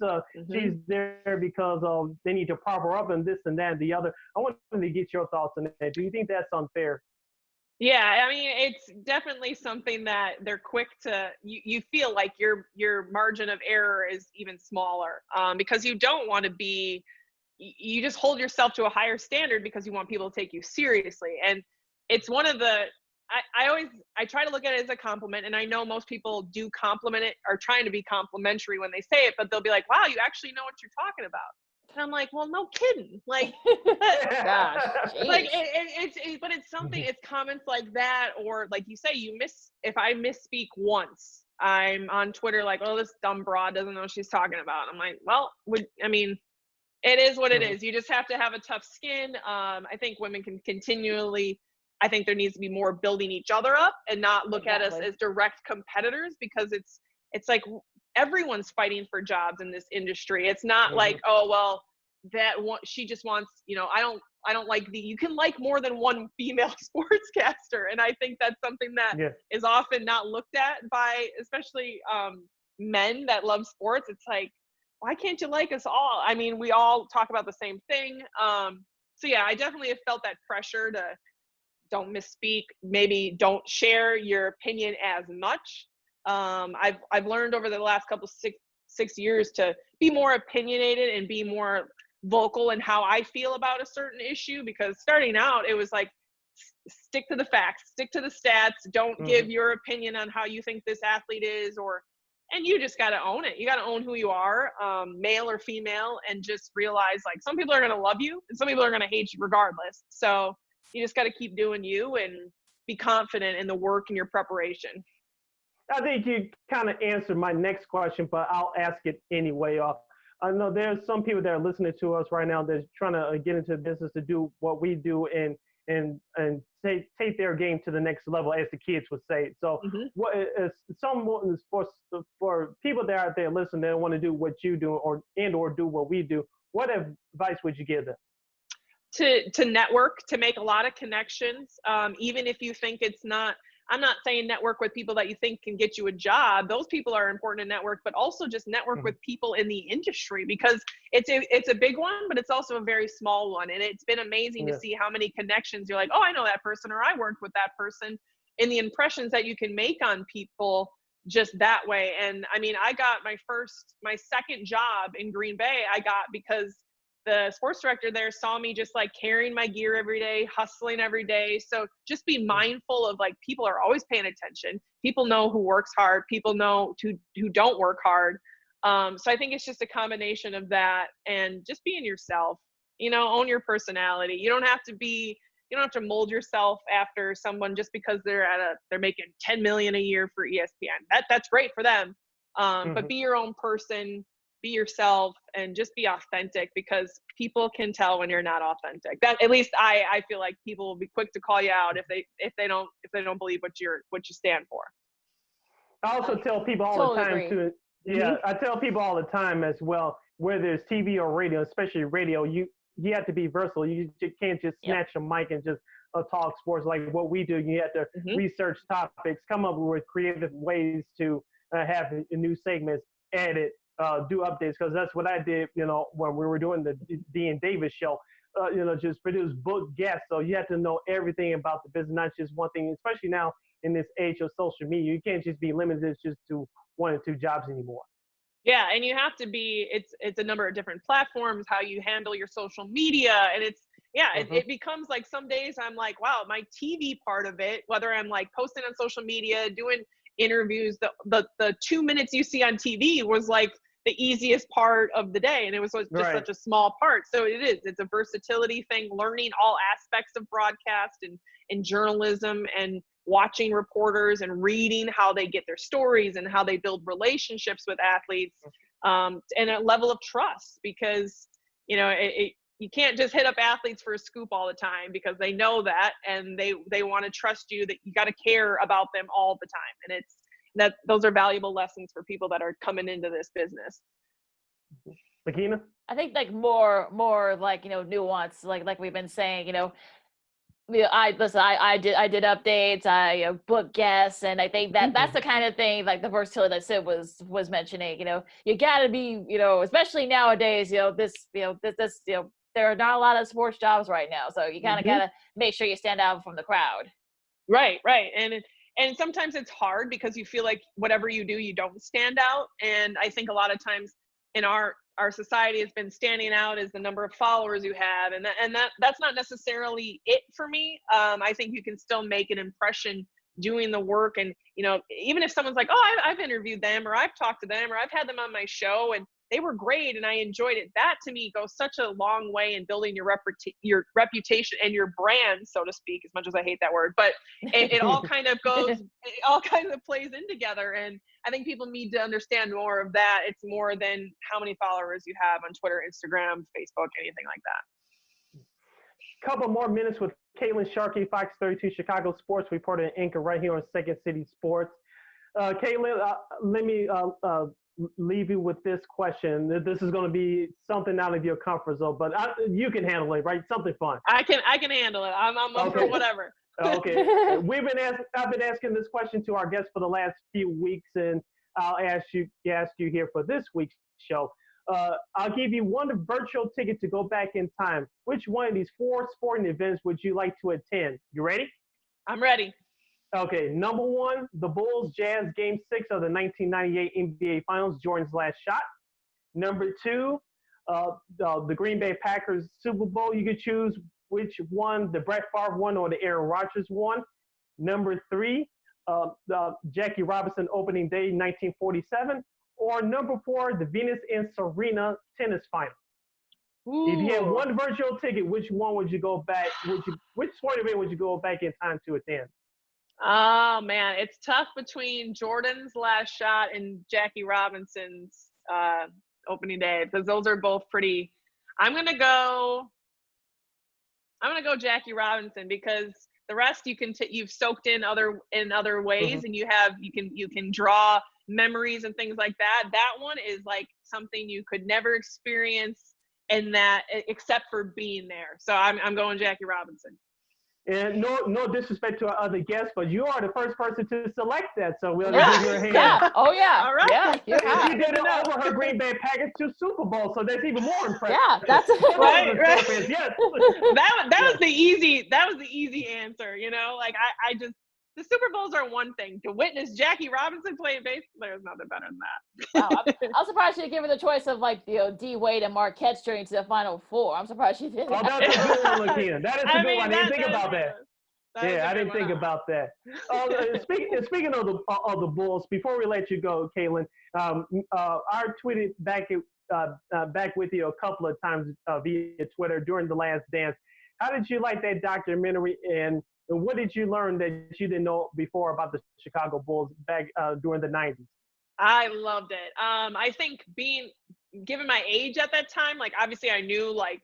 B: She's there because they need to prop her up and this and that and the other. I wanted to get your thoughts on that. Do you think that's unfair?
C: Yeah, I mean, it's definitely something that they're quick to, you feel like your margin of error is even smaller, because you don't want to be, you just hold yourself to a higher standard because you want people to take you seriously. And it's one of the, I try to look at it as a compliment, and I know most people do compliment it, are trying to be complimentary when they say it, but they'll be like, wow, you actually know what you're talking about. And I'm like, well, no kidding. Like,
A: gosh,
C: like but it's something, it's comments like that, or like you say, if I misspeak once, I'm on Twitter like, oh, this dumb broad doesn't know what she's talking about. I'm like, well, it is what it is. You just have to have a tough skin. I think women can continually, I think there needs to be more building each other up and not look at us as direct competitors, because it's like everyone's fighting for jobs in this industry. It's not like, oh, well, she just wants, you know, I don't like you can like more than one female sportscaster. And I think that's something that is often not looked at by, especially men that love sports. It's like, why can't you like us all? I mean, we all talk about the same thing. So yeah, I definitely have felt that pressure to don't misspeak, maybe don't share your opinion as much. I've learned over the last couple six years to be more opinionated and be more vocal in how I feel about a certain issue, because starting out, it was like, stick to the facts, stick to the stats, don't give your opinion on how you think this athlete is, and you just got to own it. You got to own who you are, male or female, and just realize, like, some people are going to love you and some people are going to hate you regardless. So you just got to keep doing you and be confident in the work and your preparation.
B: I think you kind of answered my next question, but I'll ask it anyway. I know there's some people that are listening to us right now that's trying to get into business to do what we do and take their game to the next level, as the kids would say. So what is for people that are out there listening that want to do what you do or do what we do, what advice would you give them?
C: To network, to make a lot of connections, even if you think it's not. I'm not saying network with people that you think can get you a job. Those people are important to network, but also just network with people in the industry, because it's a big one, but it's also a very small one. And it's been amazing to see how many connections you're like, oh, I know that person, or I worked with that person, and the impressions that you can make on people just that way. And I mean, I got my second job in Green Bay, I got because the sports director there saw me just like carrying my gear every day, hustling every day. So just be mindful of, like, people are always paying attention. People know who works hard. People know who don't work hard. So I think it's just a combination of that, and just being yourself, own your personality. You don't have to mold yourself after someone just because they're making $10 million a year for ESPN. That's great for them. But be your own person. Be yourself and just be authentic, because people can tell when you're not authentic. That, at least I feel like people will be quick to call you out if they don't believe what you stand for.
B: I also tell people all the time too. Yeah, I tell people all the time as well, whether it's TV or radio, especially radio, you have to be versatile. You can't just snatch a mic and just talk sports like what we do. You have to research topics, come up with creative ways to have new segments added. Do updates, because that's what I did, when we were doing the Dean Davis show, just produce book guests. So you have to know everything about the business, not just one thing, especially now in this age of social media. You can't just be limited just to 1 or 2 jobs anymore. Yeah,
C: and you have to be, it's a number of different platforms, how you handle your social media, and it becomes like, some days I'm like, wow, my TV part of it, whether I'm like posting on social media, doing interviews, the 2 minutes you see on TV was like the easiest part of the day, and it was just such a small part. So it's a versatility thing, learning all aspects of broadcast and journalism, and watching reporters and reading how they get their stories and how they build relationships with athletes, and a level of trust, because you can't just hit up athletes for a scoop all the time, because they know that, and they want to trust you, that you got to care about them all the time. And those are valuable lessons for people that are coming into this business.
B: Lakeena?
A: I think like more like, nuance, like we've been saying, I did updates, I book guests, and I think that's the kind of thing, like the versatility that Sid was mentioning. You gotta be, especially nowadays, there are not a lot of sports jobs right now, so you kind of gotta make sure you stand out from the crowd.
C: Right, and sometimes it's hard, because you feel like whatever you do, you don't stand out. And I think a lot of times in our society has been standing out as the number of followers you have, and that's not necessarily it for me. I think you can still make an impression doing the work, and even if someone's like, oh, I've interviewed them, or I've talked to them, or I've had them on my show and they were great and I enjoyed it, that to me goes such a long way in building your reputation and your brand, so to speak, as much as I hate that word, but it all kind of goes, it all kind of plays in together. And I think people need to understand more of that. It's more than how many followers you have on Twitter, Instagram, Facebook, anything like that.
B: Couple more minutes with Kaitlin Sharkey, Fox 32 Chicago sports reporter and anchor right here on Second City Sports. Kaitlin, let me leave you with this question. This is going to be something out of your comfort zone, but you can handle it, right? Something fun.
C: I can handle it. I'm up for whatever.
B: Okay. I've been asking this question to our guests for the last few weeks, and I'll ask you here for this week's show. I'll give you one virtual ticket to go back in time. Which one of these 4 sporting events would you like to attend? You ready?
C: I'm ready.
B: Okay, number one, the Bulls Jazz Game 6 of the 1998 NBA Finals, Jordan's last shot. Number two, the Green Bay Packers Super Bowl. You could choose which one, the Brett Favre one or the Aaron Rodgers one. Number three, the Jackie Robinson opening day 1947. Or number four, the Venus and Serena tennis final.
C: Ooh.
B: If you had one virtual ticket, which one would you go back? Which sport event would you go back in time to attend?
C: Oh man, it's tough between Jordan's last shot and Jackie Robinson's opening day, because those are both pretty. I'm gonna go Jackie Robinson, because the rest you've soaked in other ways, and you can draw memories and things like that. That one is like something you could never experience except for being there. So I'm going Jackie Robinson.
B: And no disrespect to our other guests, but you are the first person to select that, so we'll give you a hand.
A: Yeah. Oh yeah.
C: All right.
A: Yeah.
B: And she did it over her Green Bay Packers to Super Bowl, so that's even more impressive.
A: Yeah, that's
C: Right.
B: Yes.
C: That was the easy answer. Like I just, the Super Bowls are one thing. To witness Jackie Robinson play baseball, there's nothing better than that.
A: Wow, I'm surprised she didn't give her the choice of like D Wade and Marquette's journey to the Final Four. I'm surprised she didn't.
B: Oh, that's a good one, Lakeena. That is a good one. I didn't think about that. Yeah, I didn't think about that. Speaking of the Bulls, before we let you go, Kaitlin, I tweeted back with you a couple of times via Twitter during The Last Dance. How did you like that documentary, and what did you learn that you didn't know before about the Chicago Bulls back during the 90s?
C: I loved it. I think given my age at that time, like obviously I knew I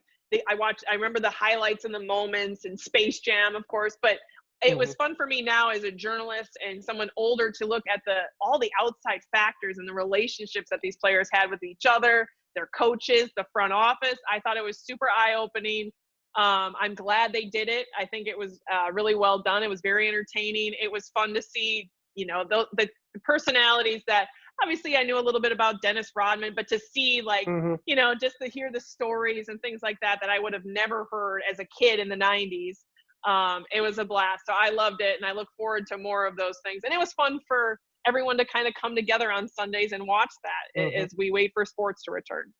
C: remember the highlights and the moments and Space Jam, of course, but it was fun for me now as a journalist and someone older to look at all the outside factors and the relationships that these players had with each other, their coaches, the front office. I thought it was super eye-opening. I'm glad they did it. I think it was really well done. It was very entertaining. It was fun to see, the personalities that obviously I knew a little bit about Dennis Rodman, but to see just to hear the stories and things like that I would have never heard as a kid in the 90s. It was a blast. So I loved it, and I look forward to more of those things. And it was fun for everyone to kind of come together on Sundays and watch that as we wait for sports to return.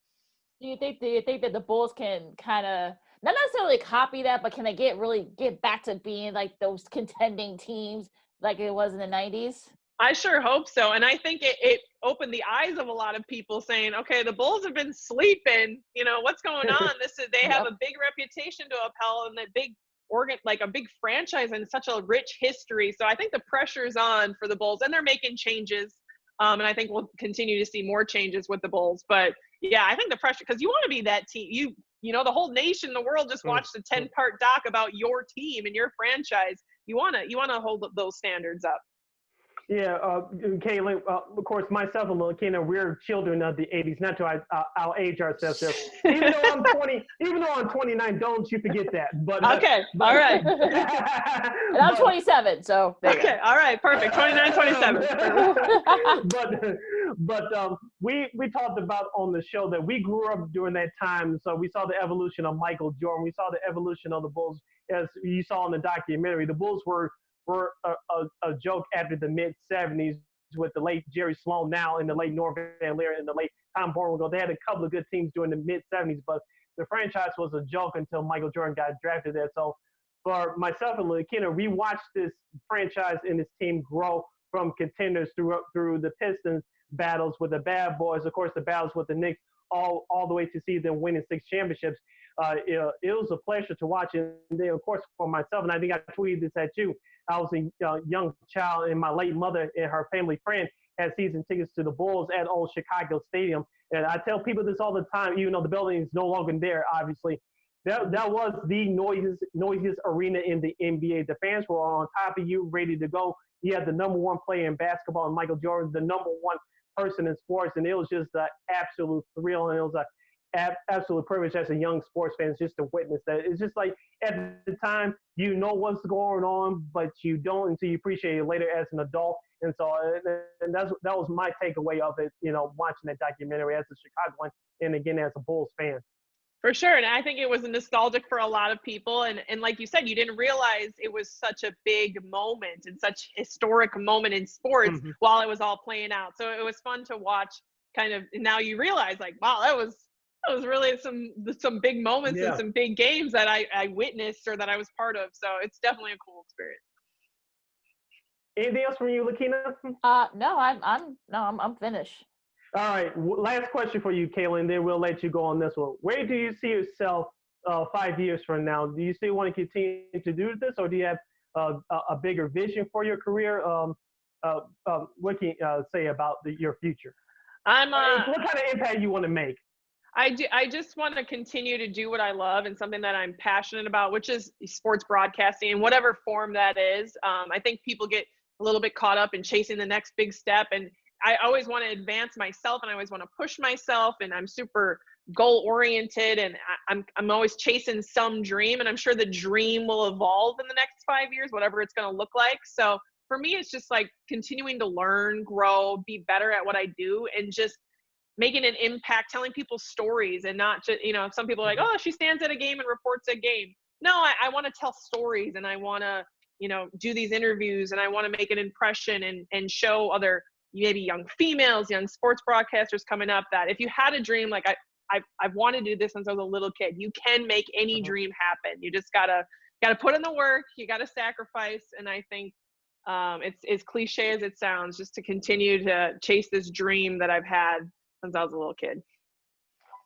A: Do you think that the Bulls can kind of not necessarily copy that, but can they get back to being like those contending teams like it was in the 90s?
C: I sure hope so. And I think it opened the eyes of a lot of people saying, okay, the Bulls have been sleeping, what's going on? They have a big reputation to upheld, and a big franchise and such a rich history. So I think the pressure's on for the Bulls, and they're making changes. And I think we'll continue to see more changes with the Bulls. But yeah, I think the pressure, because you want to be that team. The whole nation, the world just watched a 10-part doc about your team and your franchise. You want to hold those standards up.
B: Yeah, Kaitlin, of course, myself and Lakeena, we're children of the 80s. Not to I'll age ourselves there. Even though I'm 29, don't you forget that. But
C: okay, all right.
A: And I'm 27, so
C: okay, all right, perfect. 29, 27.
B: but we talked about on the show that we grew up during that time, so we saw the evolution of Michael Jordan. We saw the evolution of the Bulls, as you saw in the documentary. The Bulls were a joke after the mid-'70s with the late Jerry Sloan now and the late Norm Van Leer and the late Tom Bornwell. They had a couple of good teams during the mid-'70s, but the franchise was a joke until Michael Jordan got drafted there. So for myself and Lakeena, we watched this franchise and this team grow from contenders through the Pistons battles with the Bad Boys, of course, the battles with the Knicks, all the way to see them winning 6 championships. It was a pleasure to watch. And then, of course, for myself, and I think I tweeted this at you, I was a young child, and my late mother and her family friend had season tickets to the Bulls at Old Chicago Stadium. And I tell people this all the time, even though the building is no longer there, obviously. That was the noisiest arena in the NBA. The fans were on top of you, ready to go. You had the number one player in basketball, and Michael Jordan, the number one person in sports, and it was just an absolute thrill, and it was an absolute privilege as a young sports fan just to witness that. It's just like at the time, you know what's going on, but you don't until you appreciate it later as an adult. And so that was my takeaway of it, watching that documentary as a Chicagoan and again as a Bulls fan.
C: For sure. And I think it was nostalgic for a lot of people. And like you said, you didn't realize it was such a big moment and such historic moment in sports while it was all playing out. So it was fun to watch kind of, and now you realize like, wow, that was really some big moments and some big games that I witnessed or that I was part of. So it's definitely a cool experience.
B: Anything else from you, Lakeena?
A: No, I'm finished.
B: All right, last question for you, Kaitlin, then we'll let you go on this one. Where do you see yourself 5 years from now? Do you still want to continue to do this, or do you have a bigger vision for your career? What can you say about your future?
C: What
B: kind of impact you want to make?
C: I just want to continue to do what I love and something that I'm passionate about, which is sports broadcasting in whatever form that is. I think people get a little bit caught up in chasing the next big step, and I always want to advance myself, and I always want to push myself, and I'm super goal oriented, and I'm always chasing some dream, and I'm sure the dream will evolve in the next 5 years, whatever it's going to look like. So for me, it's just like continuing to learn, grow, be better at what I do, and just making an impact, telling people stories, and not just, some people are like, oh, she stands at a game and reports a game. No, I want to tell stories, and I want to, do these interviews, and I want to make an impression and show other maybe young females, young sports broadcasters coming up that if you had a dream, like I've wanted to do this since I was a little kid, you can make any dream happen. You just gotta put in the work, you gotta sacrifice. And I think it's as cliche as it sounds, just to continue to chase this dream that I've had since I was a little kid.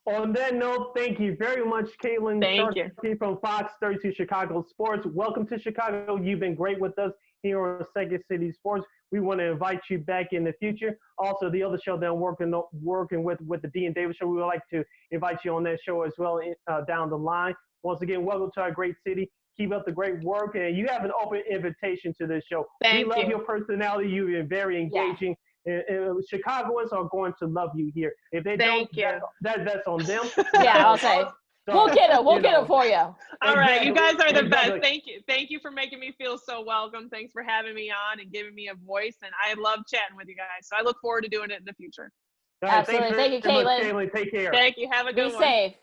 B: On that note, thank you very much, Kaitlin Sharkey from Fox 32 Chicago Sports. Welcome to Chicago. You've been great with us here on Second City Sports. We want to invite you back in the future. Also, the other show that I'm working with the Dean Davis Show, we would like to invite you on that show as well down the line. Once again, welcome to our great city. Keep up the great work, and you have an open invitation to this show. We love your personality. You've been very engaging. And Chicagoans are going to love you here. If they don't, that's on them.
A: Yeah, I'll say. We'll get it for you.
C: All right, you guys are the best. Thank you for making me feel so welcome. Thanks for having me on and giving me a voice. And I love chatting with you guys. So I look forward to doing it in the future.
B: All right,
A: absolutely. Thank you, Kaitlin.
B: Take care.
C: Thank you. Have a good one.
A: Be safe.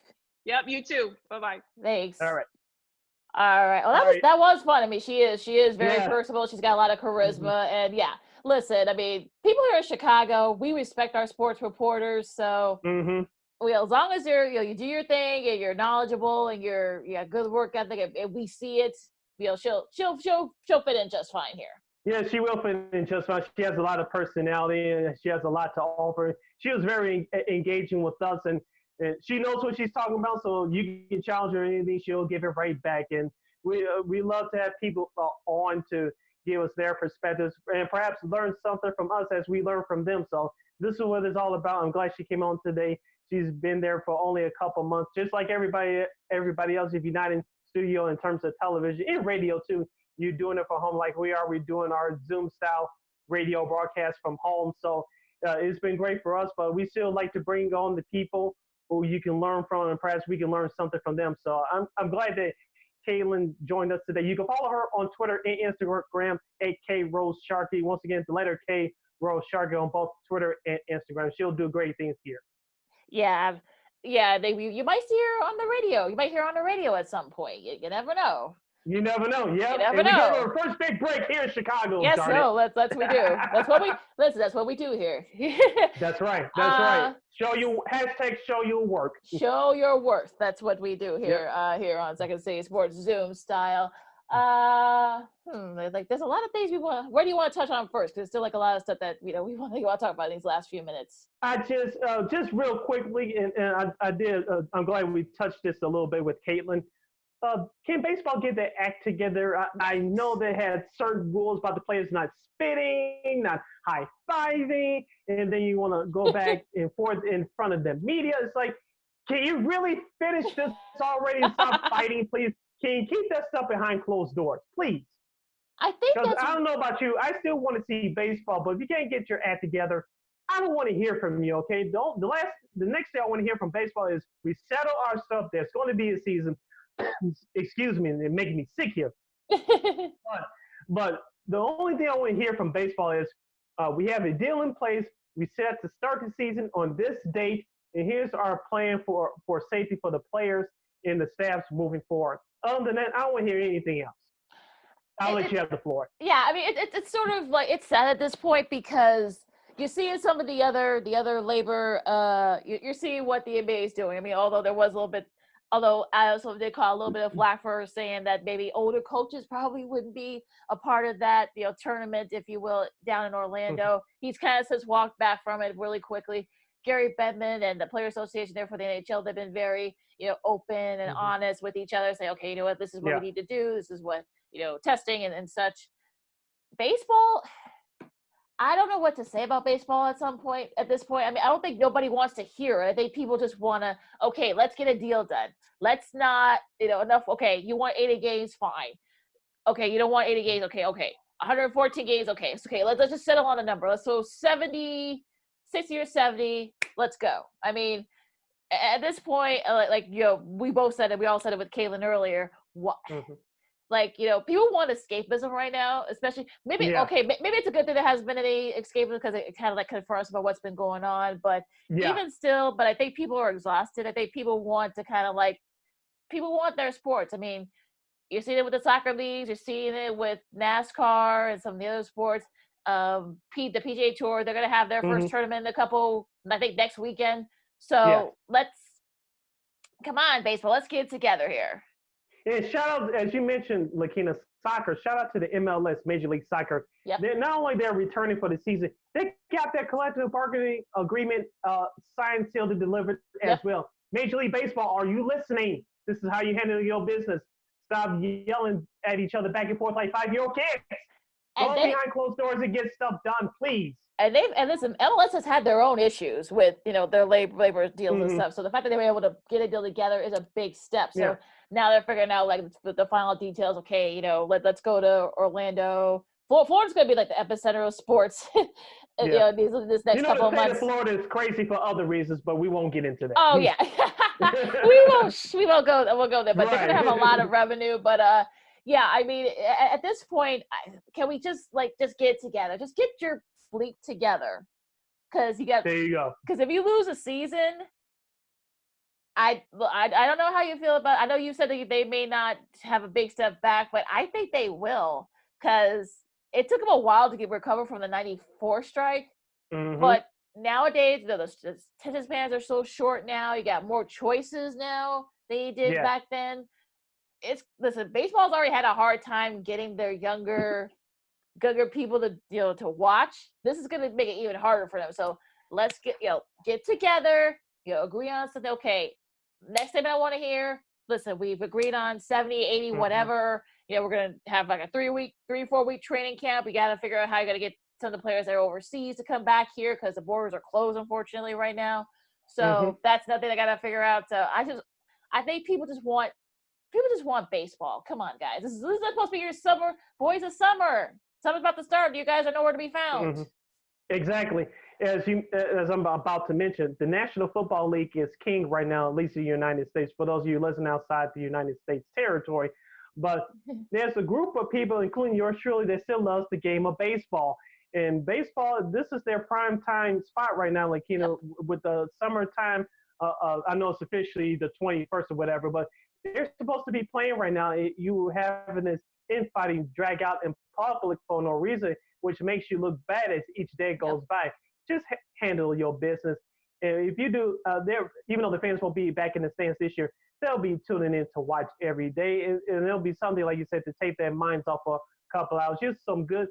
C: Yep, you too. Bye-bye.
A: Thanks.
B: All right.
A: Well, that was fun. I mean, she is very personable. She's got a lot of charisma, and listen, I mean, people here in Chicago, we respect our sports reporters. So, as long as you do your thing and you're knowledgeable and you're good work ethic, and we see it, she'll fit in just fine here.
B: Yeah, she will fit in just fine. She has a lot of personality and she has a lot to offer. She was very engaging with us, and she knows what she's talking about. So you can challenge her or anything, she'll give it right back. And we love to have people on to give us their perspectives and perhaps learn something from us as we learn from them. So this is what it's all about. I'm glad she came on today. She's been there for only a couple months, just like everybody else. If you're not in studio in terms of television and radio too, you're doing it from home like we are. We're doing our Zoom style radio broadcast from home. So it's been great for us, but we still like to bring on the people who you can learn from, and perhaps we can learn something from them. So I'm glad that Kaitlin joined us today. You can follow her on Twitter and Instagram at @KRoseSharkey. Once again, the letter K, Rose Sharkey, on both Twitter and Instagram. She'll do great things here.
A: Yeah. You might see her on the radio. You might hear her on the radio at some point. You never know.
B: You never know. Yeah.
A: You never
B: know. We go to our first big break here in Chicago.
A: Yes, that's what we do. That's what we do here.
B: That's right. Right. Show your work.
A: Show your worth. That's what we do here. Here on Second City Sports Zoom style. Like there's a lot of things we want. Where do you want to touch on first? Because there's still like a lot of stuff that we want to talk about in these last few minutes.
B: I just real quickly, and I did. I'm glad we touched this a little bit with Kaitlin. Can baseball get their act together? I know they had certain rules about the players not spitting, not high-fiving, and then you want to go back and forth in front of the media. It's like, can you really finish this already and stop fighting, please? Can you keep that stuff behind closed doors, please?
A: I think
B: I don't know about you. I still want to see baseball, but if you can't get your act together, I don't want to hear from you, okay? The next thing I want to hear from baseball is we settle our stuff. There's going to be a season. Excuse me, they're making me sick here. but the only thing I want to hear from baseball is we have a deal in place. We set to start the season on this date. and here's our plan for safety for the players and the staffs moving forward. Other than that, I don't want to hear anything else. I'll let you have the floor.
A: Yeah, I mean, it's sort of like it's sad at this point because you see in some of the other labor, you're seeing what the NBA is doing. I mean, although there was a little bit, although I also did call a little bit of flack for saying that maybe older coaches probably wouldn't be a part of that, tournament, if you will, down in Orlando. He's kind of since walked back from it really quickly. Gary Bettman and the Player Association there for the NHL, they've been very, open and honest with each other, say, okay, you know what, this is what we need to do. This is what, testing and such. Baseball, I don't know what to say about baseball at this point. I mean, I don't think nobody wants to hear it. I think people just want to, okay, let's get a deal done. Let's not, enough. Okay, you want 80 games, fine. Okay, you don't want 80 games. Okay. 114 games. Okay. It's okay. Let's just settle on a number. Let's go 70, 60 or 70. Let's go. I mean, at this point, we both said it. We all said it with Kaitlin earlier. What? People want escapism right now, especially maybe it's a good thing there hasn't been any escapism because it kind of confirms about what's been going on. But even still, but I think people are exhausted. I think people want to people want their sports. I mean, you're seeing it with the soccer leagues, you're seeing it with NASCAR and some of the other sports. The PGA Tour, they're going to have their first tournament I think next weekend. So come on, baseball, let's get it together here.
B: And shout out, as you mentioned, Lakeena, soccer, shout out to the MLS, Major League Soccer.
A: Yep.
B: Not only they're returning for the season, they got their collective bargaining agreement signed, sealed, and delivered as well. Major League Baseball, are you listening? This is how you handle your business. Stop yelling at each other back and forth like 5-year-old kids. Go behind closed doors and get stuff done, please.
A: And listen, MLS has had their own issues with, their labor deals and stuff. So the fact that they were able to get a deal together is a big step. So now they're figuring out the final details. Okay, let's go to Orlando. Florida's going to be like the epicenter of sports. This next couple of months.
B: Florida is crazy for other reasons, but we won't get into that.
A: Oh yeah, we won't go. We'll go there, but they're going to have a lot of revenue. But I mean, at this point, can we just get together? Just get your fleet together, because there you go. Because if you lose a season, I don't know how you feel about. I know you said that they may not have a big step back, but I think they will, because it took them a while to recover from the '94 strike. But nowadays, the attention spans are so short now. You got more choices now than you did back then. Listen, baseball's already had a hard time getting their younger people to watch. This is going to make it even harder for them. So let's get together, agree on something. Okay, next thing I want to hear, listen, we've agreed on 70, 80, whatever. We're going to have like a 3-4 week training camp. We got to figure out how you're going to get some of the players that are overseas to come back here, because the borders are closed, unfortunately, right now. So that's nothing I got to figure out. So I think people just want baseball. Come on, guys. This is supposed to be your summer. Boys of summer. Summer's about to start. You guys are nowhere to be found.
B: Exactly. As I'm about to mention, the National Football League is king right now, at least in the United States, for those of you listening outside the United States territory. But there's a group of people, including yours truly, that still loves the game of baseball. And baseball, this is their prime time spot right now, with the summertime. I know it's officially the 21st or whatever, but they're supposed to be playing right now. You having this infighting drag out in public for no reason, which makes you look bad as each day goes by. Just handle your business. And if you do, even though the fans won't be back in the stands this year, they'll be tuning in to watch every day. And it'll be something, like you said, to take their minds off for a couple hours. Just some good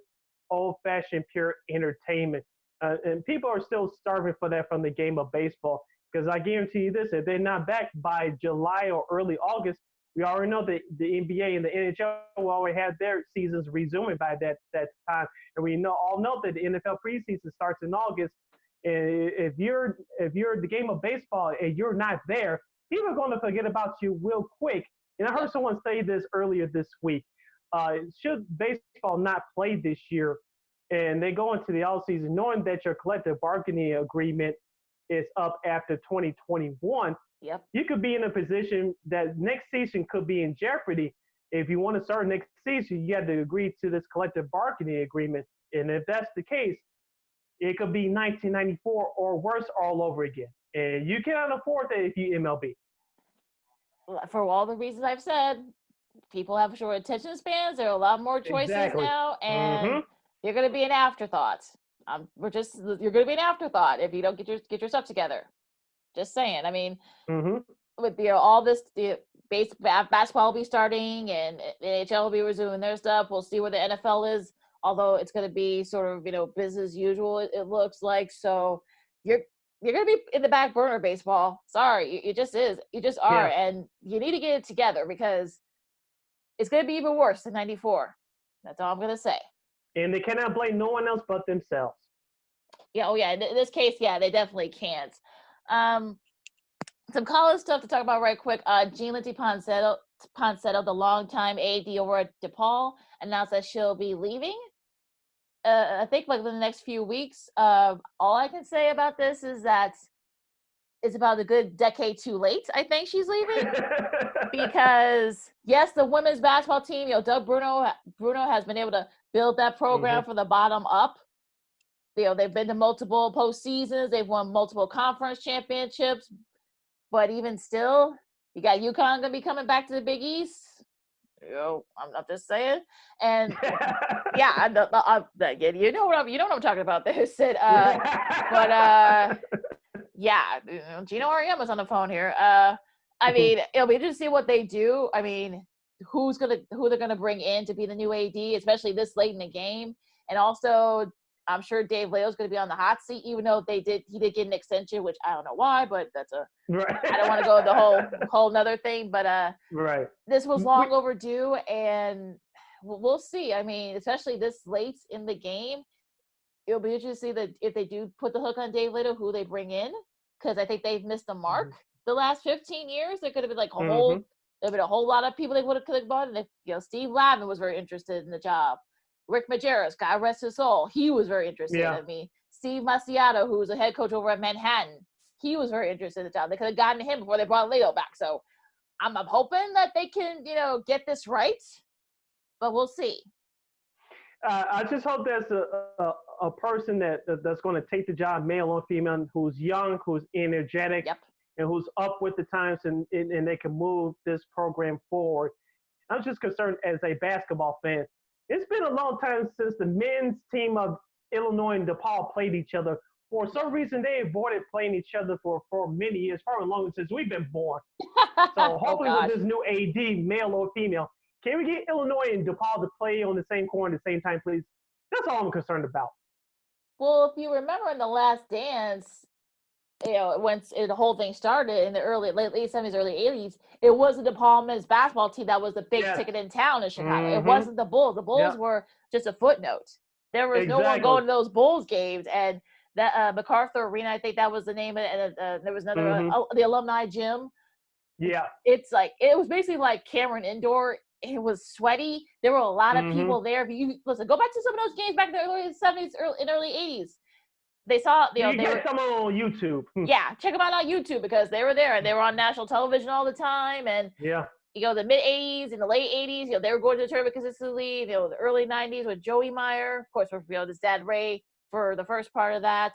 B: old-fashioned pure entertainment. And people are still starving for that from the game of baseball. Because I guarantee you this, if they're not back by July or early August, we already know that the NBA and the NHL will already have their seasons resuming by that time. And we all know that the NFL preseason starts in August. And if you're the game of baseball and you're not there, people are going to forget about you real quick. And I heard someone say this earlier this week. Should baseball not play this year, and they go into the offseason knowing that your collective bargaining agreement is up after 2021, you could be in a position that next season could be in jeopardy. If you want to start next season, you have to agree to this collective bargaining agreement. And if that's the case, it could be 1994 or worse all over again. And you cannot afford that if you MLB.
A: For all the reasons I've said, people have short attention spans. There are a lot more choices now, and you're going to be an afterthought. You're going to be an afterthought if you don't get your stuff together. Just saying. I mean, with all this, basketball will be starting, and the NHL will be resuming their stuff. We'll see where the NFL is, although it's going to be sort of business as usual. It looks like. So you're going to be in the back burner, baseball. Sorry, it just is. You just are, and you need to get it together because it's going to be even worse than '94. That's all I'm going to say.
B: And they cannot blame no one else but themselves.
A: Yeah. Oh, yeah. In this case, yeah, they definitely can't. Some college stuff to talk about right quick. Jean Lindsay Ponsetto, the longtime AD over at DePaul, announced that she'll be leaving. I think like in the next few weeks. All I can say about this is that it's about a good decade too late. I think she's leaving because yes, the women's basketball team, Doug Bruno has been able to build that program from the bottom up. They've been to multiple postseasons. They've won multiple conference championships. But even still, you got UConn gonna be coming back to the Big East. I'm just saying, and yeah, you know what I'm talking about. This, yeah, Gino Auriemma's on the phone here. I mean, it'll be interesting to see what they do. I mean, who they're gonna bring in to be the new AD, especially this late in the game, and also. I'm sure Dave Leo's going to be on the hot seat, even though he did get an extension, which I don't know why, but I don't want to go the whole nother thing, but this was long overdue, and we'll see. I mean, especially this late in the game, it'll be interesting to see that if they do put the hook on Dave Leo, who they bring in, because I think they've missed the mark the last 15 years. There could have been like there'd been a whole lot of people they could have bought, and Steve Lavin was very interested in the job. Rick Majerus, God rest his soul, he was very interested in me. Steve Maciato, who was a head coach over at Manhattan, he was very interested in the job. They could have gotten him before they brought Leo back. So I'm hoping that they can, get this right, but we'll see.
B: I just hope there's a person that's going to take the job, male or female, who's young, who's energetic, and who's up with the times, and they can move this program forward. I'm just concerned as a basketball fan. It's been a long time since the men's team of Illinois and DePaul played each other. For some reason, they avoided playing each other for many years, probably longer since we've been born. So hopefully with this new AD, male or female, can we get Illinois and DePaul to play on the same court at the same time, please? That's all I'm concerned about.
A: Well, if you remember in The Last Dance, once the whole thing started in the late 70s, early 80s, it was the DePaul men's basketball team that was the big ticket in town in Chicago. It wasn't the Bulls. The Bulls were just a footnote. There was no one going to those Bulls games, and that MacArthur Arena, I think that was the name of it, and there was another the alumni gym. Yeah, it was basically like Cameron Indoor. It was sweaty. There were a lot of people there. If you listen, go back to some of those games back in the early 70s, early 80s. They saw, they were
B: some on YouTube.
A: Yeah, check them out on YouTube because they were there and they were on national television all the time. And the mid 80s and the late 80s, they were going to the tournament consistently. The early 90s with Joey Meyer, of course, with his dad Ray for the first part of that,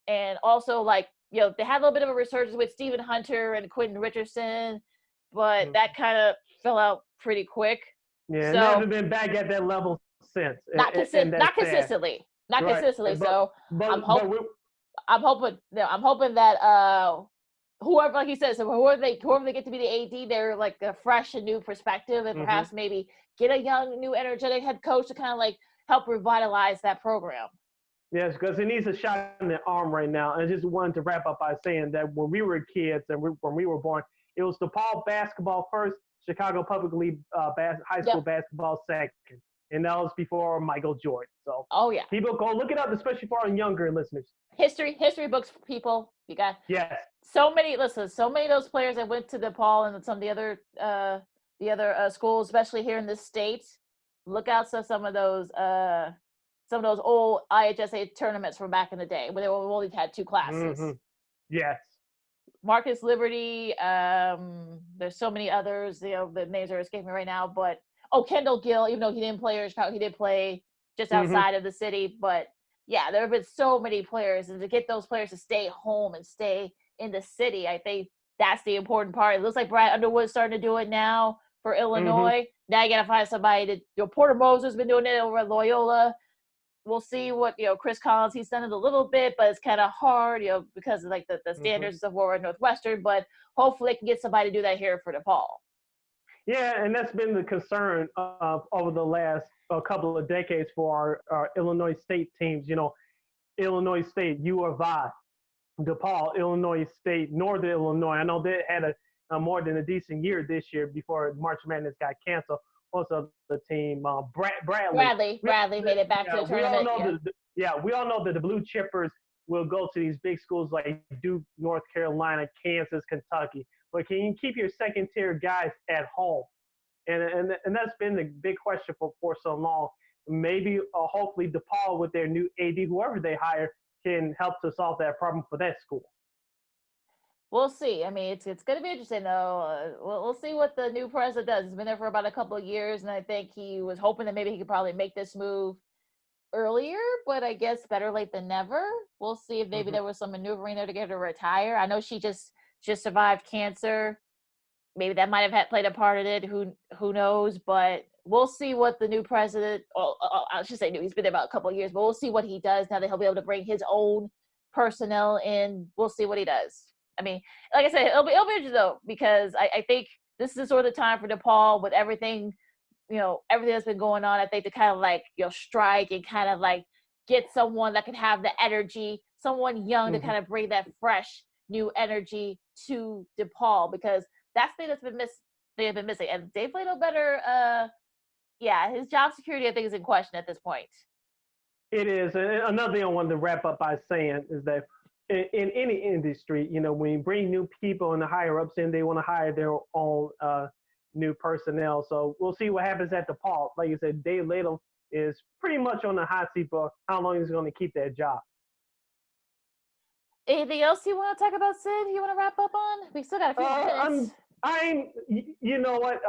A: and also they had a little bit of a resurgence with Stephen Hunter and Quentin Richardson, but that kind of fell out pretty quick.
B: Yeah, so, never been back at that level since.
A: Not consistently. Not consistently. So I'm hoping that whoever, like you said, so whoever they get to be the AD, they're like a fresh and new perspective, and perhaps maybe get a young, new, energetic head coach to kind of help revitalize that program.
B: Yes, because it needs a shot in the arm right now. And I just wanted to wrap up by saying that when we were kids and when we were born, it was DePaul basketball first, Chicago Public League high school basketball second. And that was before Michael Jordan. So people go look it up, especially for our younger listeners.
A: History books for people. You got so many of those players that went to DePaul and some of the other schools, especially here in the States. Look out for some of those old IHSA tournaments from back in the day when they only had two classes.
B: Yes.
A: Marcus Liberty. There's so many others. The names are escaping me right now, but. Kendall Gill, even though he didn't play Chicago, he did play just outside of the city. But yeah, there have been so many players, and to get those players to stay home and stay in the city. I think that's the important part. It looks like Brad Underwood's starting to do it now for Illinois. Now you got to find somebody to, Porter Moser's been doing it over at Loyola. We'll see what, Chris Collins, he's done it a little bit, but it's kind of hard, because of like the standards of Warren Northwestern, but hopefully they can get somebody to do that here for DePaul.
B: Yeah, and that's been the concern over the last couple of decades for our Illinois State teams. Illinois State, U of I, DePaul, Illinois State, Northern Illinois. I know they had a more than a decent year this year before March Madness got canceled. Also, the team Bradley
A: made it back to the tournament.
B: We all know that the Blue Chippers will go to these big schools like Duke, North Carolina, Kansas, Kentucky. But can you keep your second-tier guys at home? And that's been the big question for so long. Maybe, hopefully, DePaul with their new AD, whoever they hire, can help to solve that problem for that school.
A: We'll see. I mean, it's going to be interesting, though. We'll see what the new president does. He's been there for about a couple of years, and I think he was hoping that maybe he could probably make this move earlier, but I guess better late than never. We'll see if maybe there was some maneuvering there to get her to retire. I know she just survived cancer. Maybe that might have played a part in it. Who knows? But we'll see what the new president, I should say new, he's been there about a couple of years, but we'll see what he does now that he'll be able to bring his own personnel in. We'll see what he does. I mean, like I said, it'll be interesting though, because I think this is sort of the time for DePaul with everything, everything that's been going on. I think to kind of like, strike and kind of like get someone that can have the energy, someone young to kind of bring that fresh new energy to DePaul, because that's the thing that's been they have been missing. And Dave Plato better, his job security I think is in question at this point.
B: It is. And another thing I wanted to wrap up by saying is that in any industry, when you bring new people and the higher ups in, they want to hire their own new personnel. So we'll see what happens at DePaul. Like you said, Dave Plato is pretty much on the hot seat for how long he's going to keep that job.
A: Anything else you want to talk about, Sid? You want to wrap up on? We still got a few minutes.
B: You know what?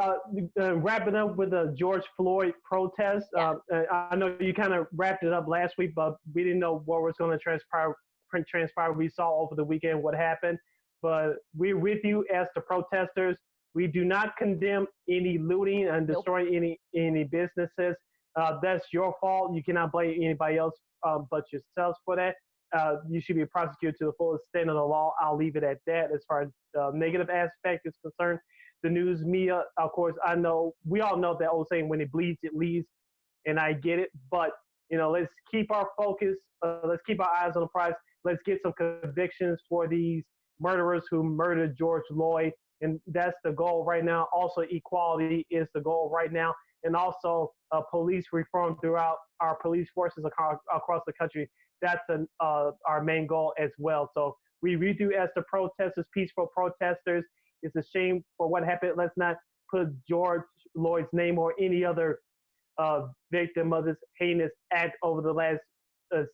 B: Wrapping up with the George Floyd protest.
A: Yeah.
B: I know you kind of wrapped it up last week, but we didn't know what was going to transpire. We saw over the weekend what happened, but we're with you as the protesters. We do not condemn any looting and destroying any businesses. That's your fault. You cannot blame anybody else but yourselves for that. You should be prosecuted to the full extent of the law. I'll leave it at that. As far as the negative aspect is concerned, the news media, of course, we all know that old saying, when it bleeds, it leads, and I get it. But, let's keep our focus. Let's keep our eyes on the prize. Let's get some convictions for these murderers who murdered George Floyd. And that's the goal right now. Also, equality is the goal right now. And also police reform throughout our police forces across the country. That's our main goal as well. So we do as the protesters, peaceful protesters. It's a shame for what happened. Let's not put George Floyd's name or any other victim of this heinous act over the last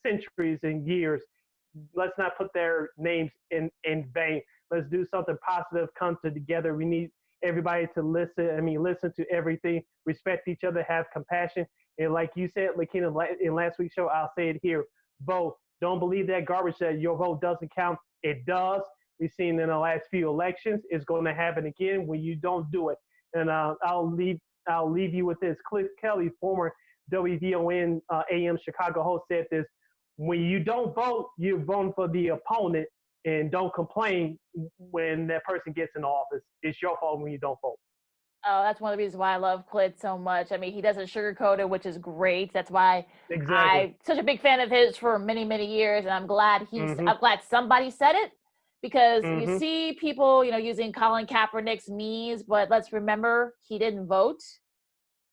B: centuries and years. Let's not put their names in vain. Let's do something positive, come together. We need everybody to listen to everything, respect each other, have compassion. And like you said, Lakeena, in last week's show, I'll say it here. Vote. Don't believe that garbage that your vote doesn't count. It does. We've seen in the last few elections. It's going to happen again when you don't do it. And I'll leave you with this. Cliff Kelly, former WVON AM Chicago host, said this: when you don't vote, you're voting for the opponent, and don't complain when that person gets in office. It's your fault when you don't vote.
A: Oh, that's one of the reasons why I love Clit so much. I mean, he doesn't sugarcoat it, which is great. That's why I'm such a big fan of his for many, many years. And I'm glad I'm glad somebody said it, because you see people, using Colin Kaepernick's memes, but let's remember he didn't vote.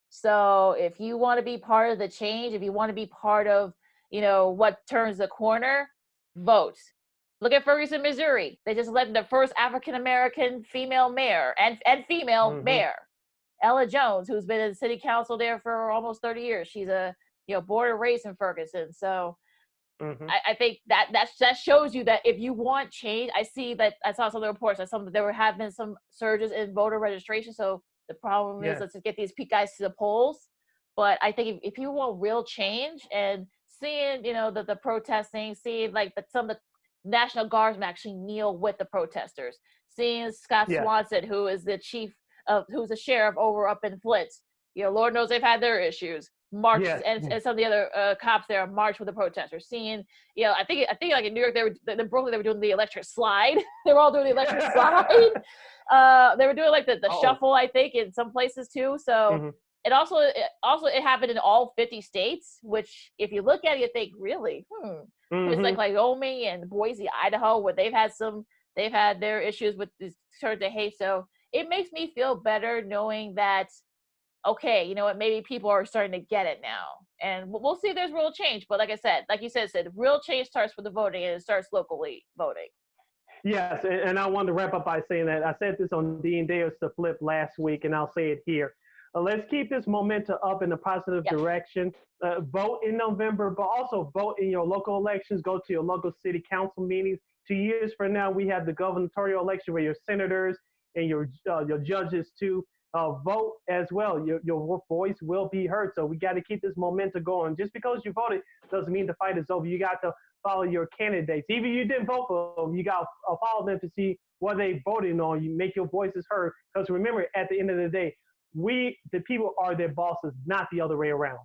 A: So if you want to be part of the change, if you want to be part of, what turns the corner, vote. Look at Ferguson, Missouri. They just elected the first African-American female mayor and female mayor, Ella Jones, who's been in city council there for almost 30 years. She's a born and raised in Ferguson. So I think that shows you that if you want change, I saw some of the reports. I saw that there have been some surges in voter registration. So the problem is, let's just get these guys to the polls. But I think if you want real change, and seeing, the protesting, seeing like some of the National Guardsmen actually kneel with the protesters. Seeing Scott
B: Yeah.
A: Swanson, who is the who's the sheriff over up in Flint. Lord knows they've had their issues. March
B: Yes.
A: and some of the other cops there march with the protesters. Seeing, I think like in New York, in Brooklyn, they were doing the electric slide. They were all doing the electric slide. They were doing like the shuffle, I think, in some places too. So it also happened in all 50 states, which if you look at it, you think, really, It's like Wyoming and Boise, Idaho, where they've had their issues with this sort of hate. So it makes me feel better knowing that, okay, you know what, maybe people are starting to get it now. And we'll see if there's real change. But like you said, real change starts with the voting, and it starts locally voting.
B: Yes, and I wanted to wrap up by saying that I said this on Dean Davis to Flip last week, and I'll say it here. Let's keep this momentum up in a positive direction. Vote in November, but also vote in your local elections. Go to your local city council meetings. 2 years from now, we have the gubernatorial election where your senators and your judges too vote as well. Your voice will be heard. So we got to keep this momentum going. Just because you voted doesn't mean the fight is over. You got to follow your candidates. Even if you didn't vote for them, you got to follow them to see what they voted on. You make your voices heard. Because remember, at the end of the day, we, the people, are their bosses, not the other way around.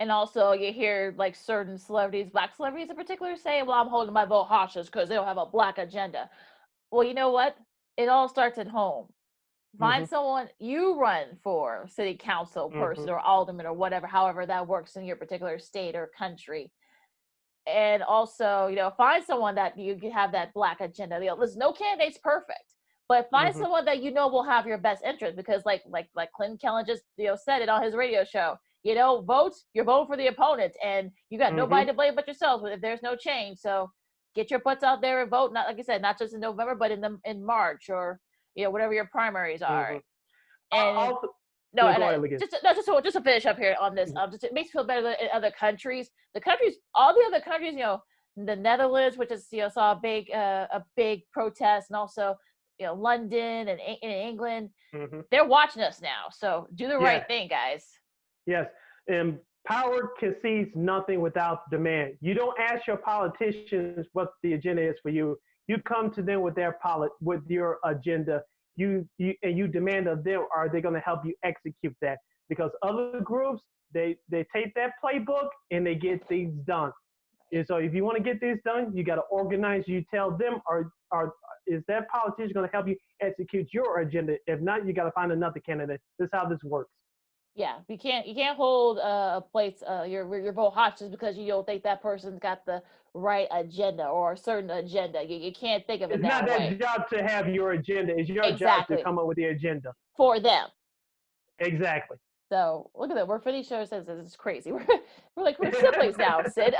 A: And also, you hear like certain celebrities, black celebrities in particular, say, well, I'm holding my vote hostage because they don't have a black agenda. Well, you know what? It all starts at home. Find someone you run for city council person or alderman or whatever, however that works in your particular state or country. And also, find someone that you have that black agenda. Listen, no candidate's perfect. But find someone that will have your best interest, because like Clint Kellen just said it on his radio show. Vote. You're voting for the opponent, and you got nobody to blame but yourself if there's no change. So get your butts out there and vote. Not, like I said, not just in November, but in March, or whatever your primaries are. And just to finish up here on this, it makes me feel better than in other countries. All the other countries, the Netherlands, which is saw a big protest, and also London and in England, they're watching us now. So do the right thing, guys.
B: Yes, and power concedes nothing without demand. You don't ask your politicians what the agenda is for you. You come to them with with your agenda. You demand of them, are they going to help you execute that? Because other groups, they take that playbook and they get things done. And so if you want to get this done, you got to organize. You tell them, is that politician going to help you execute your agenda? If not, you got to find another candidate. This is how this works.
A: Yeah, you can't hold a place your vote hostage because you don't think that person's got the right agenda or a certain agenda. You can't think of it that way.
B: It's not that job to have your agenda. It's your job to come up with the agenda
A: for them.
B: Exactly.
A: So look at that. We're pretty sure says this is crazy. We're siblings now, Sid.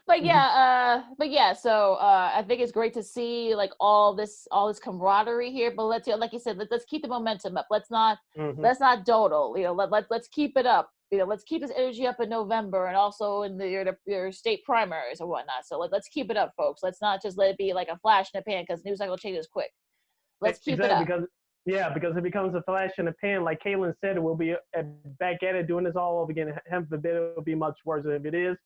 A: But yeah. So I think it's great to see like all this camaraderie here. But let's, like you said, let's keep the momentum up. Let's not dawdle. Let's keep it up. Let's keep this energy up in November and also in your state primaries or whatnot. So let's keep it up, folks. Let's not just let it be like a flash in the pan, because news cycle changes quick. Let's keep it up.
B: Because it becomes a flash in the pan, like Kaitlin said, we'll be back at it doing this all over again. Heaven forbid it will be much worse. And if it is,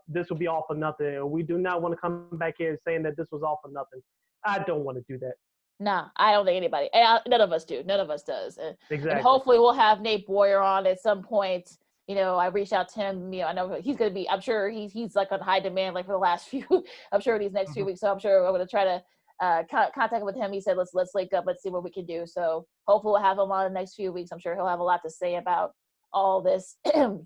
B: this will be all for nothing. And we do not want to come back here saying that this was all for nothing. I don't want to do that.
A: Nah, I don't think anybody. None of us do. None of us does.
B: Exactly.
A: And hopefully we'll have Nate Boyer on at some point. I reached out to him. I know he's going to be. I'm sure he's like on high demand, like for the last few. I'm sure these next few weeks. So I'm sure I'm going to try to contact with him. He said let's link up, let's see what we can do. So hopefully we'll have him on the next few weeks. I'm sure he'll have a lot to say about all this and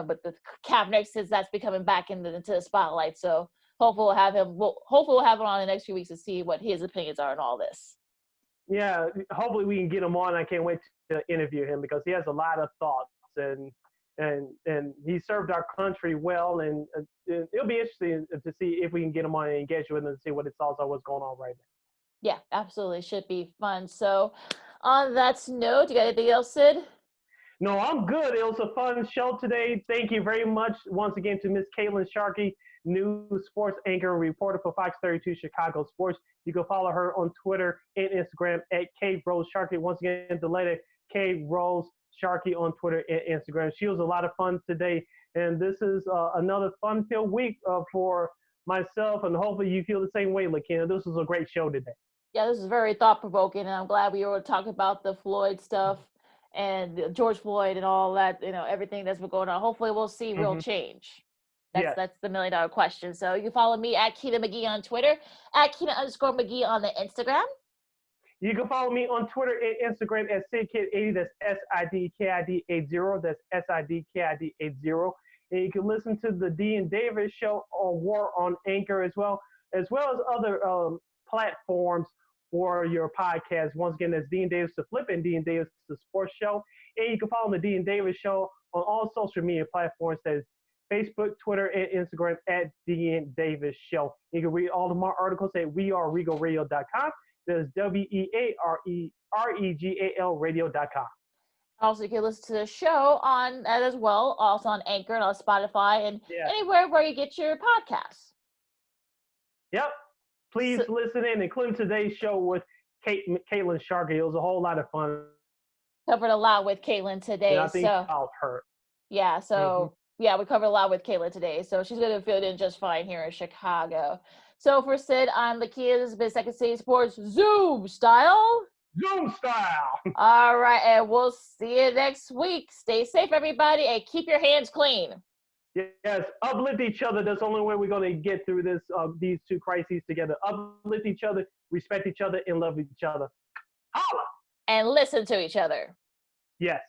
A: but the Kaepernick, since that's becoming back into the spotlight. So hopefully we'll have him on in the next few weeks to see what his opinions are on all this.
B: Yeah, hopefully we can get him on. I can't wait to interview him because he has a lot of thoughts and he served our country well, and it'll be interesting to see if we can get him on and engage with him and see what his thoughts are, what's going on right now.
A: Yeah, absolutely. Should be fun. So on that note, you got anything else, Sid?
B: No, I'm good. It was a fun show today. Thank you very much once again to Miss Kaitlin Sharkey, news sports anchor and reporter for Fox 32 Chicago Sports. You can follow her on Twitter and Instagram at @KRoseSharkey. Once again, the letter K Rose Sharkey on Twitter and Instagram. She was a lot of fun today, and this is another fun-filled week for myself, and hopefully you feel the same way, Lakeena. This was a great show today.
A: Yeah, this is very thought provoking, and I'm glad we were talking about the Floyd stuff and George Floyd and all that. Everything that's been going on. Hopefully, we'll see real change.
B: Yes.
A: That's the $1 million question. So you can follow me at Keena McGee on Twitter, at Keena_McGee on the Instagram.
B: You can follow me on Twitter and Instagram at SidKid80. That's SIDKID80. That's SIDKID80. And you can listen to the D and Davis show on WARR on Anchor as well as other platforms for your podcast. Once again, that's D and Davis the Flip and D and Davis the Sports Show. And you can follow the D and Davis show on all social media platforms. That's Facebook, Twitter, and Instagram at D and Davis Show. You can read all of my articles at weareregalradio.com. That's WEAREGAL radio.com.
A: Also, you can listen to the show on that as well, also on Anchor and on Spotify and anywhere where you get your podcasts.
B: Yep. Please listen in, including today's show with Kaitlin Sharkey. It was a whole lot of fun.
A: Covered a lot with Kaitlin today.
B: And I think about her.
A: Yeah, so yeah, we covered a lot with Kaitlin today. So she's going to fit in just fine here in Chicago. So for Sid, I'm Lakeena. This has been Second City Sports Zoom style.
B: Zoom style.
A: All right, and we'll see you next week. Stay safe, everybody, and keep your hands clean.
B: Yes, uplift each other. That's the only way we're going to get through this. These two crises together. Uplift each other, respect each other, and love each other. Holla!
A: And listen to each other.
B: Yes.